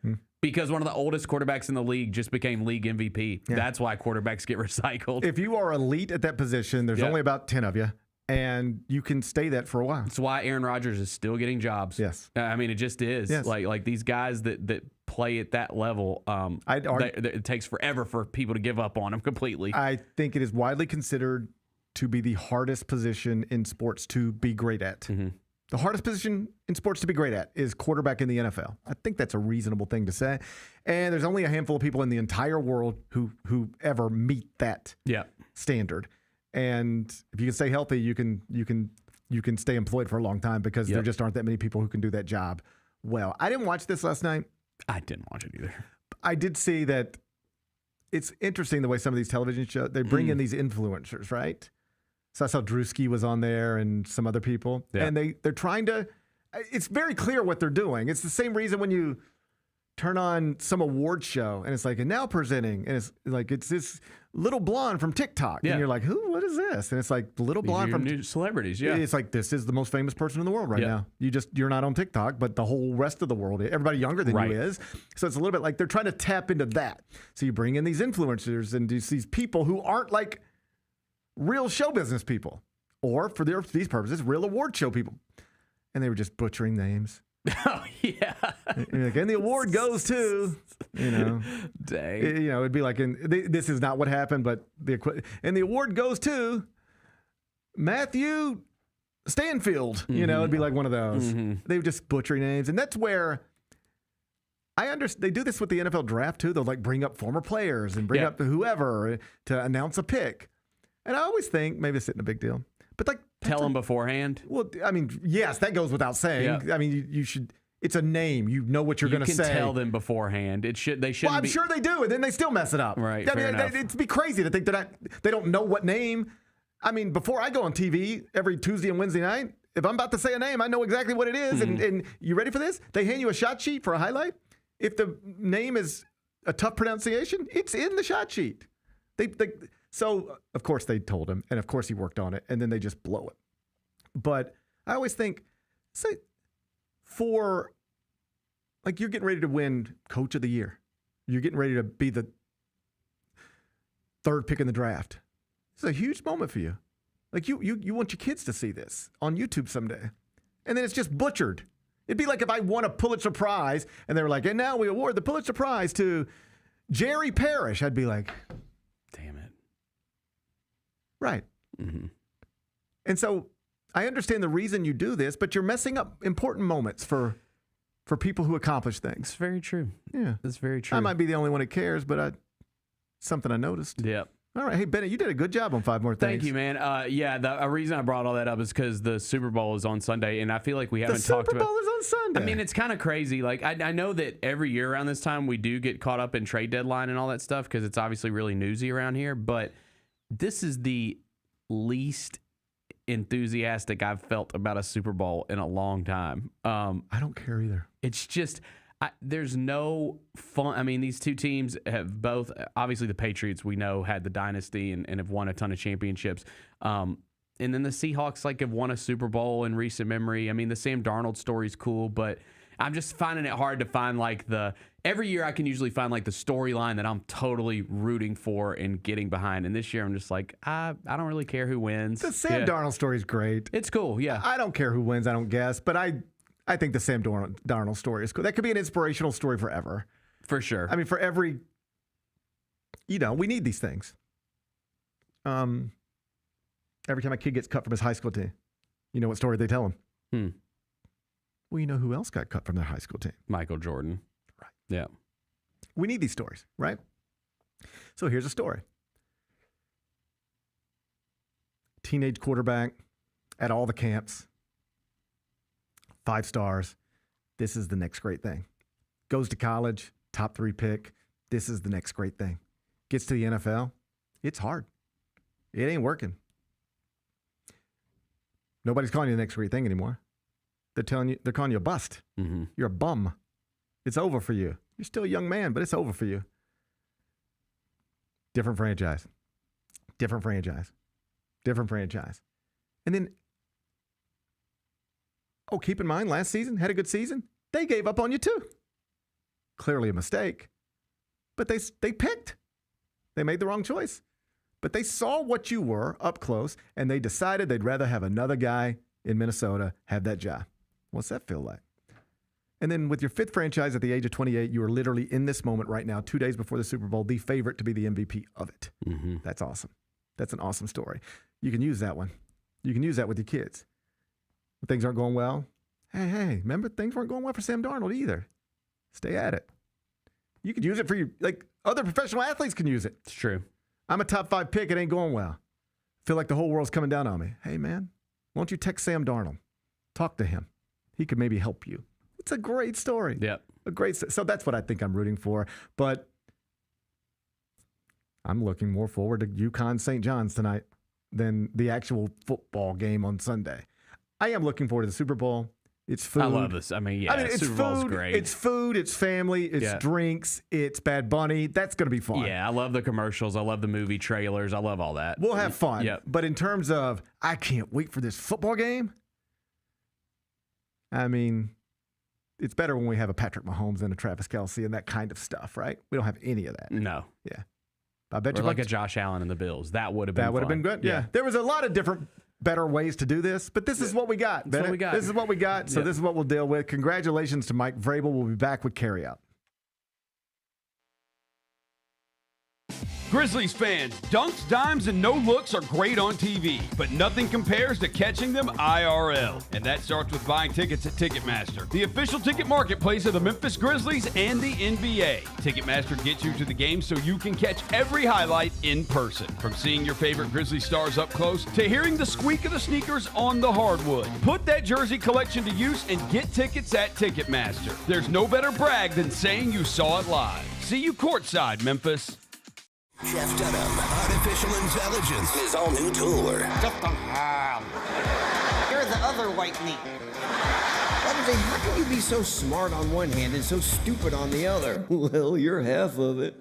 Because one of the oldest quarterbacks in the league just became league MVP. Yeah. That's why quarterbacks get recycled. If you are elite at that position, there's only about 10 of you, and you can stay that for a while. That's why Aaron Rodgers is still getting jobs. Yes. I mean, it just is. Yes. Like these guys that play at that level, it takes forever for people to give up on them completely. I think it is widely considered to be the hardest position in sports to be great at. Mm-hmm. The hardest position in sports to be great at is quarterback in the NFL. I think that's a reasonable thing to say. And there's only a handful of people in the entire world who ever meet that standard. And if you can stay healthy, you can stay employed for a long time because there just aren't that many people who can do that job well. I didn't watch this last night. I didn't watch it either. I did see that it's interesting the way some of these television shows, they bring in these influencers, right? So I saw Drewski was on there and some other people. Yeah. And they're trying to, it's very clear what they're doing. It's the same reason when you turn on some award show and it's like, and now presenting, and it's like, it's this little blonde from TikTok. Yeah. And you're like, what is this? And it's like the little blonde from new celebrities. Yeah. It's like, this is the most famous person in the world right now. You're not on TikTok, but the whole rest of the world, everybody younger than you is. So it's a little bit like they're trying to tap into that. So you bring in these influencers and these people who aren't like real show business people, or for these purposes, real award show people. And they were just butchering names. Oh, yeah. And the award goes to, dang. It'd be like, this is not what happened, but and the award goes to Matthew Stanfield. Mm-hmm. It'd be like one of those. Mm-hmm. They would just butcher names. And that's where I understand. They do this with the NFL draft too. They'll like bring up former players and bring up whoever to announce a pick. And I always think maybe it's not a big deal, but like tell them beforehand. Well, I mean, yes, that goes without saying. Yeah. I mean, you should. It's a name. You know what you're going to say. You can tell them beforehand. They shouldn't. Well, I'm sure they do, and then they still mess it up. Right. It'd be crazy to think that they don't know what name. I mean, before I go on TV every Tuesday and Wednesday night, if I'm about to say a name, I know exactly what it is. Mm-hmm. And you ready for this? They hand you a shot sheet for a highlight. If the name is a tough pronunciation, it's in the shot sheet. So, of course, they told him, and of course he worked on it, and then they just blow it. But I always think, say, for, like, you're getting ready to win Coach of the Year. You're getting ready to be the third pick in the draft. It's a huge moment for you. Like, you want your kids to see this on YouTube someday. And then it's just butchered. It'd be like if I won a Pulitzer Prize, and they were like, and now we award the Pulitzer Prize to Jerry Parrish. I'd be like, damn it. Right. Mm-hmm. And so I understand the reason you do this, but you're messing up important moments for people who accomplish things. It's very true. Yeah. That's very true. I might be the only one that cares, but something I noticed. Yep. All right. Hey, Bennett, you did a good job on 5 More Things. Thank you, man. The reason I brought all that up is because the Super Bowl is on Sunday, and I feel like we haven't talked about... The Super Bowl is on Sunday. I mean, it's kind of crazy. Like, I know that every year around this time, we do get caught up in trade deadline and all that stuff because it's obviously really newsy around here, but this is the least enthusiastic I've felt about a Super Bowl in a long time. I don't care either. It's just... there's no fun. I mean, these two teams have both, obviously the Patriots, we know, had the dynasty and have won a ton of championships. And then the Seahawks have won a Super Bowl in recent memory. I mean, the Sam Darnold story's cool, but I'm just finding it hard to find every year I can usually find the storyline that I'm totally rooting for and getting behind. And this year I'm just like, I don't really care who wins. The Sam Darnold story's great. It's cool. Yeah. I don't care who wins. I don't guess, but I think the Sam Darnold story is cool. That could be an inspirational story forever. For sure. I mean, for every, we need these things. Every time a kid gets cut from his high school team, you know what story they tell him? Well, you know who else got cut from their high school team? Michael Jordan. Right. Yeah. We need these stories, right? So here's a story. Teenage quarterback at all the camps. 5 stars. This is the next great thing. Goes to college, top 3 pick. This is the next great thing. Gets to the NFL. It's hard. It ain't working. Nobody's calling you the next great thing anymore. They're calling you a bust. Mm-hmm. You're a bum. It's over for you. You're still a young man, but it's over for you. Different franchise. And then Oh, keep in mind, last season, had a good season. They gave up on you too. Clearly a mistake. But they picked. They made the wrong choice. But they saw what you were up close, and they decided they'd rather have another guy in Minnesota have that job. What's that feel like? And then with your fifth franchise at the age of 28, you are literally in this moment right now, 2 days before the Super Bowl, the favorite to be the MVP of it. Mm-hmm. That's awesome. That's an awesome story. You can use that one. You can use that with your kids. When things aren't going well, hey, remember things weren't going well for Sam Darnold either. Stay at it. You could use it for you, like other professional athletes can use it. It's true. I'm a top 5 pick. It ain't going well. Feel like the whole world's coming down on me. Hey, man, why don't you text Sam Darnold? Talk to him. He could maybe help you. It's a great story. Yep. So that's what I think I'm rooting for. But I'm looking more forward to UConn St. John's tonight than the actual football game on Sunday. I am looking forward to the Super Bowl. It's food. I love this. It's Super Bowl's great. It's food, it's family, it's drinks, it's Bad Bunny. That's going to be fun. Yeah, I love the commercials. I love the movie trailers. I love all that. We'll have fun. Yep. But in terms of, I can't wait for this football game, I mean, it's better when we have a Patrick Mahomes and a Travis Kelce and that kind of stuff, right? We don't have any of that. No. Yeah. I bet or you like a Josh Allen and the Bills. That would have been That would have been good. Yeah. There was a lot of different better ways to do this, but this is what we got. This is what we got. So this is what we'll deal with. Congratulations to Mike Vrabel. We'll be back with Carryout. Grizzlies fans, dunks, dimes, and no-looks are great on TV, but nothing compares to catching them IRL. And that starts with buying tickets at Ticketmaster, the official ticket marketplace of the Memphis Grizzlies and the NBA. Ticketmaster gets you to the game so you can catch every highlight in person. From seeing your favorite Grizzly stars up close to hearing the squeak of the sneakers on the hardwood. Put that jersey collection to use and get tickets at Ticketmaster. There's no better brag than saying you saw it live. See you courtside, Memphis. Jeff Dunham, artificial intelligence, his all new tour. You're the other white meat. How can you be so smart on one hand and so stupid on the other? Well, you're half of it.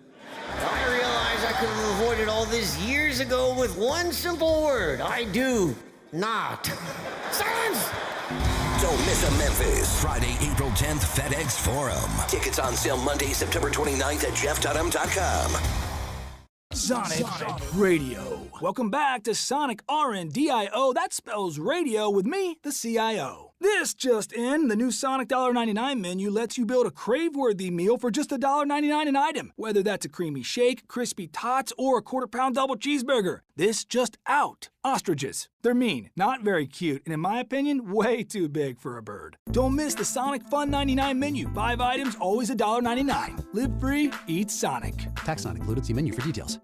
I realize I could have avoided all this years ago with one simple word. I do not. Silence! Don't miss a Memphis. Friday, April 10th, FedEx Forum. Tickets on sale Monday, September 29th at jeffdunham.com. Sonic Radio. Welcome back to Sonic RNDIO. That spells radio with me, the CIO. This just in, the new Sonic $1.99 menu lets you build a crave-worthy meal for just $1.99 an item. Whether that's a creamy shake, crispy tots, or a quarter-pound double cheeseburger. This just out. Ostriches. They're mean, not very cute, and in my opinion, way too big for a bird. Don't miss the Sonic Fun 99 menu. 5 items, always $1.99. Live free, eat Sonic. Tax not included. See menu for details.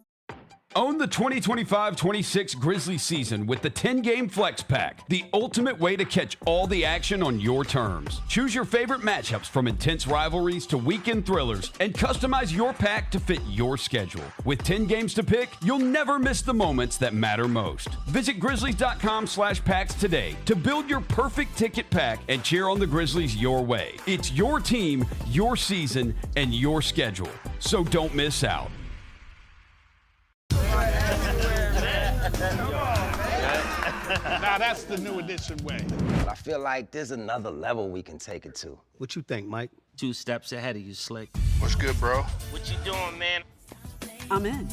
Own the 2025-26 Grizzly season with the 10-game Flex Pack, the ultimate way to catch all the action on your terms. Choose your favorite matchups from intense rivalries to weekend thrillers and customize your pack to fit your schedule. With 10 games to pick, you'll never miss the moments that matter most. Visit Grizzlies.com/packs today to build your perfect ticket pack and cheer on the Grizzlies your way. It's your team, your season, and your schedule. So don't miss out. Now that's the new edition way. I feel like there's another level we can take it to. What you think, Mike? 2 steps ahead of you, Slick. What's good, bro? What you doing, man? I'm in.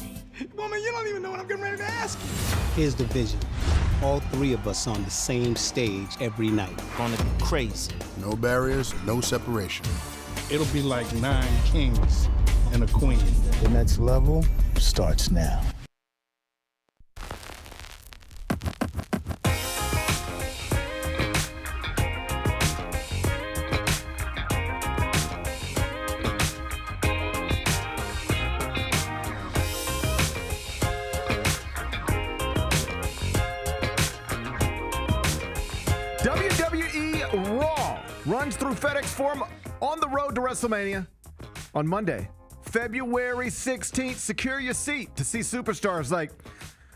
Woman, you don't even know what I'm getting ready to ask you. Here's the vision. All 3 of us on the same stage every night. Gonna be crazy. No barriers, no separation. It'll be like 9 kings and a queen. The next level starts now. WWE Raw runs through FedEx Forum on the road to WrestleMania on Monday, February 16th. Secure your seat to see superstars like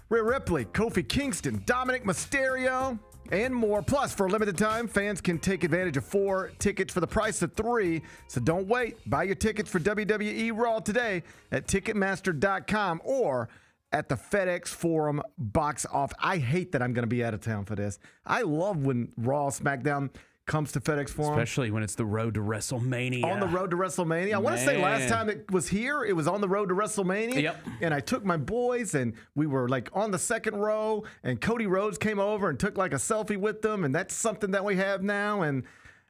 Rhea Ripley, Kofi Kingston, Dominic Mysterio, and more. Plus, for a limited time, fans can take advantage of 4 tickets for the price of 3. So don't wait. Buy your tickets for WWE Raw today at Ticketmaster.com or at the FedEx Forum box office. I hate that I'm going to be out of town for this. I love when Raw, SmackDown comes to FedEx Forum. Especially when it's the road to WrestleMania. On the road to WrestleMania. I want to say last time it was here, it was on the road to WrestleMania. Yep. And I took my boys, and we were like on the second row, and Cody Rhodes came over and took like a selfie with them, and that's something that we have now. And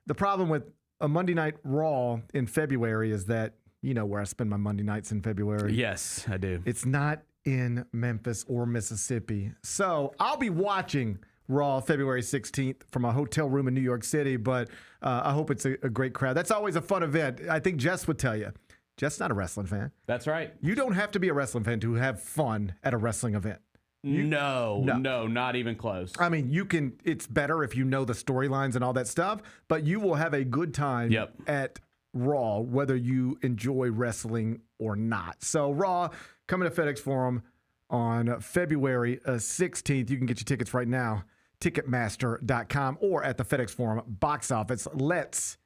the problem with a Monday Night Raw in February is that, you know where I spend my Monday nights in February. Yes, I do. It's not in Memphis or Mississippi. So I'll be watching Raw February 16th from a hotel room in New York City, but I hope it's a great crowd. That's always a fun event. I think Jess would tell you. Jess is not a wrestling fan. That's right. You don't have to be a wrestling fan to have fun at a wrestling event. No, not even close. I mean, it's better if you know the storylines and all that stuff, but you will have a good time at Raw, whether you enjoy wrestling or not. So Raw coming to FedEx Forum on February 16th. You can get your tickets right now, Ticketmaster.com or at the FedEx Forum box office. Let's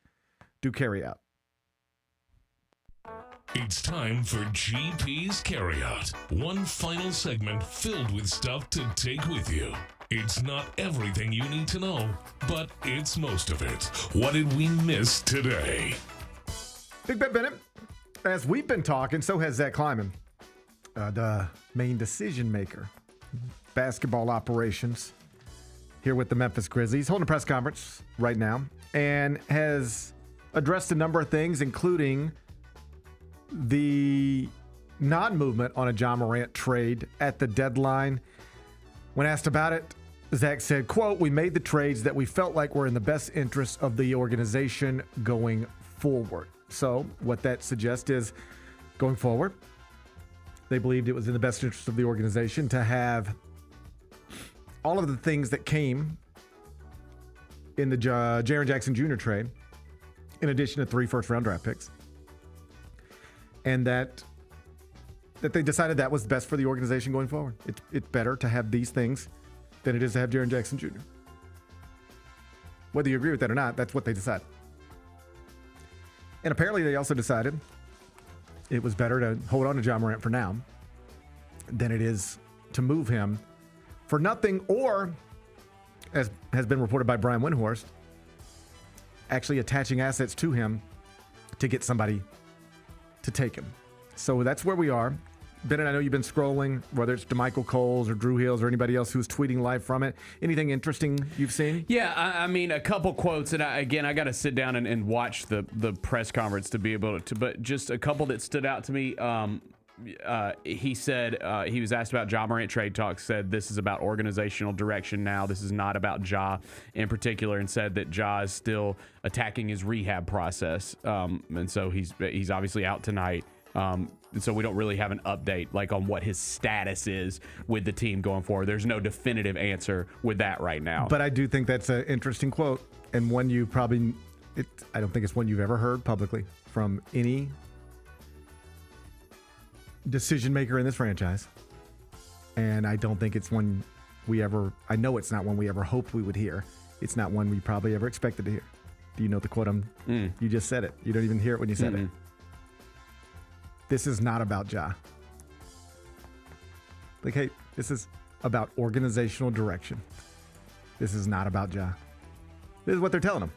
do carryout. It's time for GP's Carryout. One final segment filled with stuff to take with you. It's not everything you need to know, but it's most of it. What did we miss today? Big Ben Bennett, as we've been talking, so has Zach Kleiman, the main decision maker, basketball operations here with the Memphis Grizzlies, holding a press conference right now and has addressed a number of things, including the non-movement on a Ja Morant trade at the deadline. When asked about it, Zach said, quote, "We made the trades that we felt like were in the best interest of the organization going forward." So what that suggests is going forward, they believed it was in the best interest of the organization to have all of the things that came in the Jaren Jackson Jr. trade, in addition to 3 first-round draft picks. And that they decided that was best for the organization going forward. It's better to have these things than it is to have Jaren Jackson Jr. Whether you agree with that or not, that's what they decided. And apparently they also decided it was better to hold on to Ja Morant for now than it is to move him for nothing, or, as has been reported by Brian Windhorst, actually attaching assets to him to get somebody to take him. So that's where we are. Bennett, I know you've been scrolling, whether it's DeMichael Coles or Drew Hills or anybody else who's tweeting live from it. Anything interesting you've seen? Yeah, I mean, a couple quotes, and I got to sit down and watch the press conference to be able to, but just a couple that stood out to me. He said, he was asked about Ja Morant trade talks, said this is about organizational direction now. This is not about Ja in particular, and said that Ja is still attacking his rehab process. And so he's obviously out tonight. And so we don't really have an update like on what his status is with the team going forward. There's no definitive answer with that right now. But I do think that's an interesting quote, and one you probably, I don't think it's one you've ever heard publicly from any decision maker in this franchise. And I don't think it's one I know it's not one we ever hoped we would hear. It's not one we probably ever expected to hear. Do you know the quote? You just said it. You don't even hear it when you said it. This is not about Ja. Like, hey, this is about organizational direction. This is not about Ja. This is what they're telling him.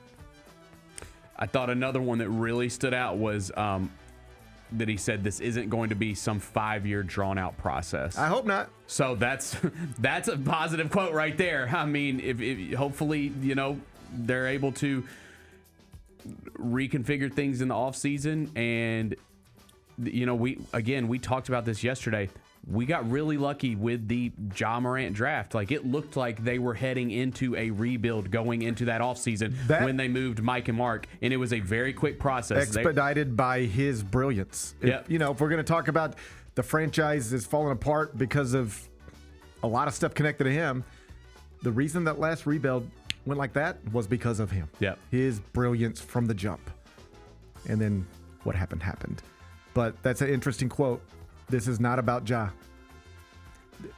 I thought another one that really stood out was that he said this isn't going to be some 5-year drawn-out process. I hope not. So that's a positive quote right there. I mean, if hopefully, they're able to reconfigure things in the offseason, and we talked about this yesterday. We got really lucky with the Ja Morant draft. Like, it looked like they were heading into a rebuild going into that offseason when they moved Mike and Mark, and it was a very quick process. Expedited by his brilliance. If we're going to talk about the franchise is falling apart because of a lot of stuff connected to him, the reason that last rebuild went like that was because of him. His brilliance from the jump. And then what happened. But that's an interesting quote. This is not about Ja.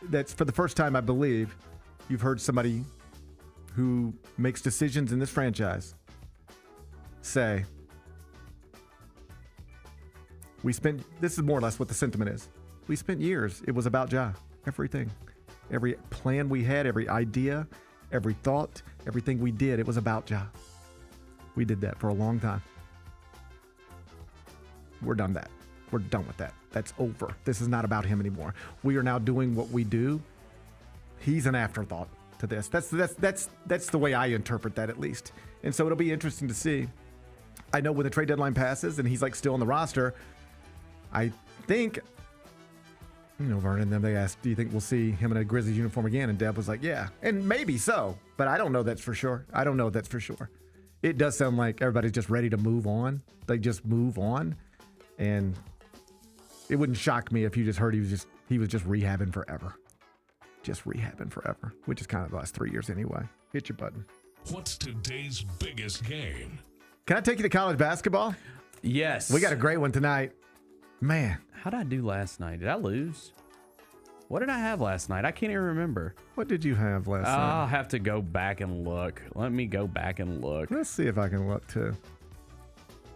That's for the first time, I believe, you've heard somebody who makes decisions in this franchise say, this is more or less what the sentiment is. We spent years, it was about Ja. Everything. Every plan we had, every idea, every thought, everything we did, it was about Ja. We did that for a long time. We're done that. We're done with that. That's over. This is not about him anymore. We are now doing what we do. He's an afterthought to this. That's the way I interpret that, at least. And so it'll be interesting to see. I know when the trade deadline passes and he's like still on the roster, I think, Vernon and them, they asked, do you think we'll see him in a Grizzlies uniform again? And Deb was like, yeah. And maybe so, but I don't know that's for sure. It does sound like everybody's just ready to move on. They just move on. And it wouldn't shock me if you just heard he was just rehabbing forever. Just rehabbing forever, which is kind of the last 3 years anyway. Hit your button. What's today's biggest game? Can I take you to college basketball? Yes. We got a great one tonight. Man. How did I do last night? Did I lose? What did I have last night? I can't even remember. What did you have last night? I'll have to go back and look. Let me go back and look. Let's see if I can look too.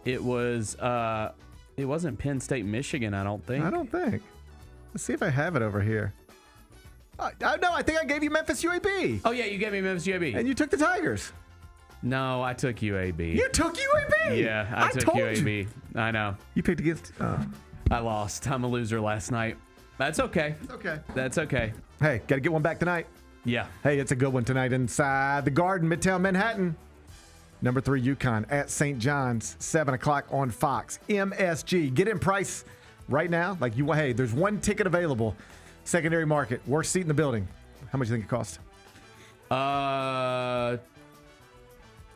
It wasn't Penn State, Michigan, I don't think. Let's see if I have it over here. No, I think I gave you Memphis UAB. Oh, yeah, you gave me Memphis UAB. And you took the Tigers. No, I took UAB. You took UAB? Yeah, I took UAB. You. I know. You picked against... I lost. I'm a loser last night. That's okay. That's okay. Hey, got to get one back tonight. Yeah. Hey, it's a good one tonight inside the Garden, Midtown Manhattan. Number 3, UConn at St. John's, 7 o'clock on Fox. MSG. Get in price right now. Hey, there's one ticket available. Secondary market. Worst seat in the building. How much do you think it costs? $150.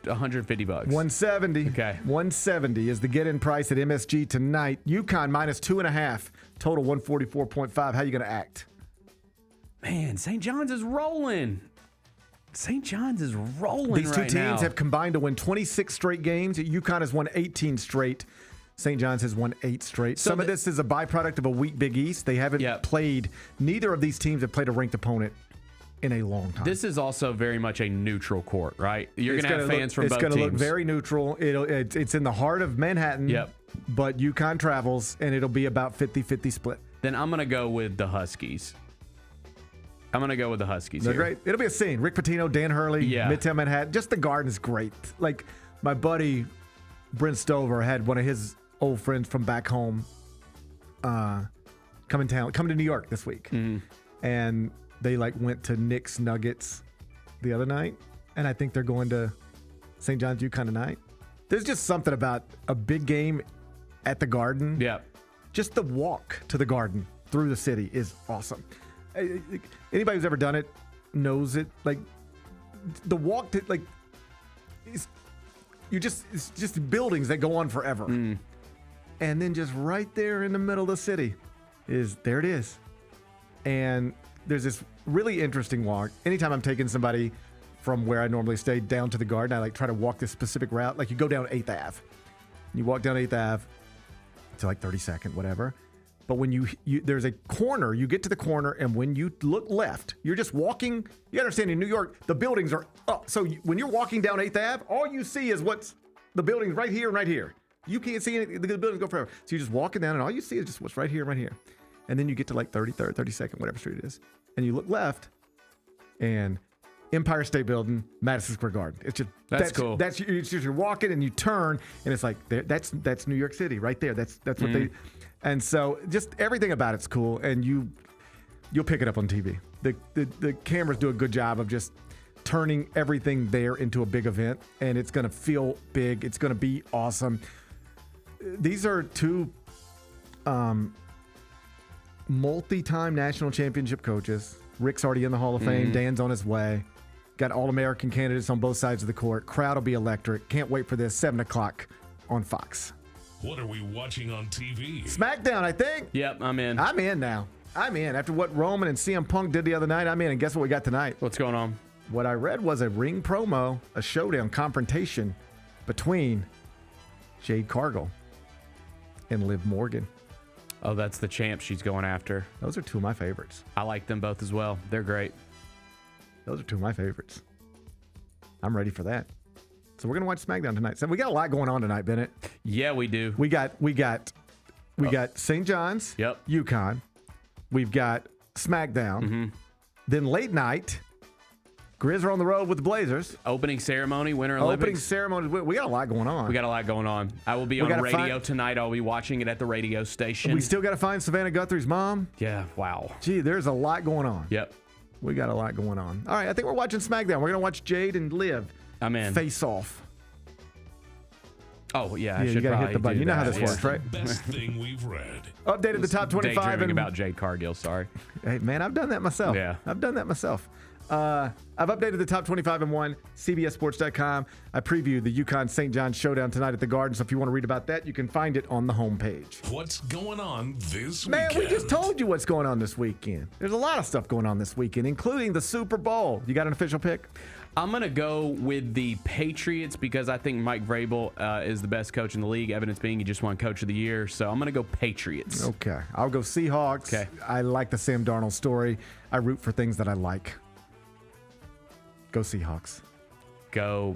$170. Okay. $170 is the get-in price at MSG tonight. UConn -2.5. Total 144.5. How you going to act? Man, St. John's is rolling. St. John's is rolling. These two right teams now. have combined to win 26 straight games. UConn has won 18 straight. St. John's has won 8 straight. So Some of this is a byproduct of a weak Big East. They haven't played. Neither of these teams have played a ranked opponent in a long time. This is also very much a neutral court, right? You're going to have fans from both teams. It's going to look very neutral. It's in the heart of Manhattan. Yep. But UConn travels, and it'll be about 50-50 split. Then I'm going to go with the Huskies. They're here. great. It'll be a scene. Rick Pitino, Dan Hurley, Midtown Manhattan. Just the Garden is great. Like, my buddy Brent Stover had one of his old friends from back home come to New York this week. Mm-hmm. And they went to Knicks Nuggets the other night. And I think they're going to St. John's UConn tonight. There's just something about a big game at the Garden. Yeah. Just the walk to the Garden through the city is awesome. Anybody who's ever done it knows it. The walk to it's just buildings that go on forever. Mm. And then just right there in the middle of the city there it is. And there's this really interesting walk. Anytime I'm taking somebody from where I normally stay down to the Garden, I try to walk this specific route. You go down 8th Ave. You walk down 8th Ave to 32nd, whatever. But when you there's a corner, you get to the corner, and when you look left, you're just walking. You gotta understand, in New York, the buildings are up. So when you're walking down 8th Ave, all you see is what's the buildings right here and right here. You can't see anything. The buildings go forever. So you're just walking down, and all you see is just what's right here and right here. And then you get to 33rd, 32nd, whatever street it is. And you look left, and Empire State Building, Madison Square Garden. It's just that's cool. You're walking and you turn, and it's that's New York City right there. That's what they. And so just everything about it's cool, and you'll pick it up on TV. The cameras do a good job of just turning everything there into a big event, and it's going to feel big. It's going to be awesome. These are two multi-time national championship coaches. Rick's already in the Hall of Fame. Dan's on his way. Got All-American candidates on both sides of the court. Crowd will be electric. Can't wait for this. 7 o'clock on Fox. What are we watching on TV? SmackDown, I think. Yep, I'm in. I'm in now. I'm in. After what Roman and CM Punk did the other night, I'm in. And guess what we got tonight? What's going on? What I read was a ring promo, a showdown confrontation between Jade Cargill and Liv Morgan. Oh, that's the champ she's going after. Those are two of my favorites. I like them both as well. They're great. Those are two of my favorites. I'm ready for that. So we're gonna watch SmackDown tonight. So we got a lot going on tonight, Bennett. Yeah, we do. We got St. John's. Yep. UConn. We've got SmackDown. Mm-hmm. Then late night. Grizz are on the road with the Blazers. Opening ceremony, Winter Opening Olympics. ceremony. We got a lot going on. We got a lot going on. I will be on radio tonight. I'll be watching it at the radio station. We still got to find Savannah Guthrie's mom. Yeah, wow. Gee, there's a lot going on. Yep. We got a lot going on. All right, I think we're watching SmackDown. We're going to watch Jade and Liv I'm in. face off. Oh, yeah. I should you got to probably hit the button. do You know how that, this yeah. works, right? Best thing we've read. Updated the top 25. Daydreaming And about Jade Cargill, sorry. Hey, man, I've done that myself. Yeah. I've done that myself. I've updated the top 25 and 1, CBSSports.com. I previewed the UConn St. John's showdown tonight at the Garden, so if you want to read about that, you can find it on the homepage. What's going on this Man, weekend? we just told you what's going on this weekend. There's a lot of stuff going on this weekend, including the Super Bowl. You got an official pick? I'm going to go with the Patriots because I think Mike Vrabel is the best coach in the league, evidence being he just won Coach of the Year. So I'm going to go Patriots. Okay. I'll go Seahawks. Okay. I like the Sam Darnold story. I root for things that I like. Go Seahawks. Go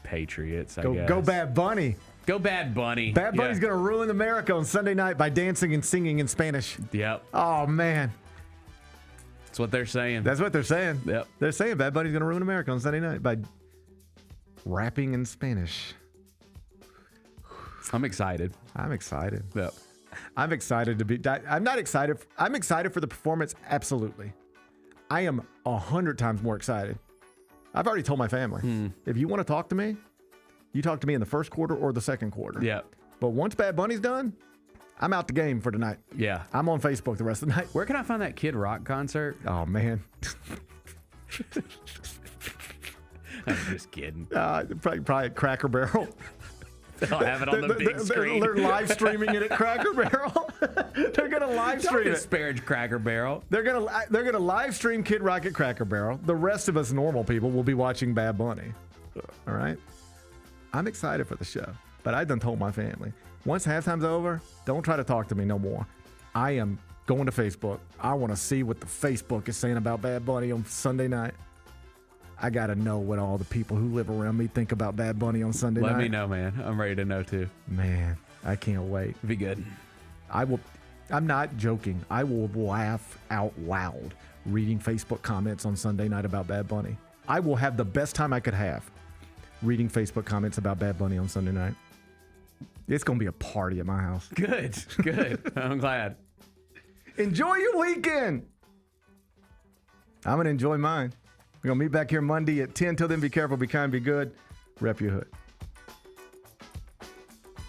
Patriots, I guess. Go Bad Bunny. Go Bad Bunny. Bad Bunny's going to ruin America on Sunday night by dancing and singing in Spanish. Yep. Oh, man. That's what they're saying. That's what they're saying. Yep. They're saying Bad Bunny's going to ruin America on Sunday night by rapping in Spanish. I'm excited. I'm excited. Yep. I'm excited to be. I'm not excited. I'm excited for the performance. Absolutely. I am 100 times more excited. I've already told my family. If you want to talk to me, you talk to me in the first quarter or the second quarter. Yep. But once Bad Bunny's done, I'm out the game for tonight. Yeah. I'm on Facebook the rest of the night. Where can I find that Kid Rock concert? Oh, man. I'm just kidding. Probably Cracker Barrel. They'll have it on the big screen. They're live streaming it at Cracker Barrel. They're gonna live stream Don't it. disparage Cracker Barrel. They're gonna live stream Kid Rock at Cracker Barrel. The rest of us normal people will be watching Bad Bunny. All right. I'm excited for the show, but I done told my family once halftime's over, don't try to talk to me no more. I am going to Facebook. I want to see what the Facebook is saying about Bad Bunny on Sunday night. I got to know what all the people who live around me think about Bad Bunny on Sunday night. Let me know, man. I'm ready to know, too. Man, I can't wait. Be good. I'm not joking. I will laugh out loud reading Facebook comments on Sunday night about Bad Bunny. I will have the best time I could have reading Facebook comments about Bad Bunny on Sunday night. It's going to be a party at my house. Good. Good. I'm glad. Enjoy your weekend. I'm going to enjoy mine. We're going to meet back here Monday at 10. Till then, be careful, be kind, be good. Rep your hood.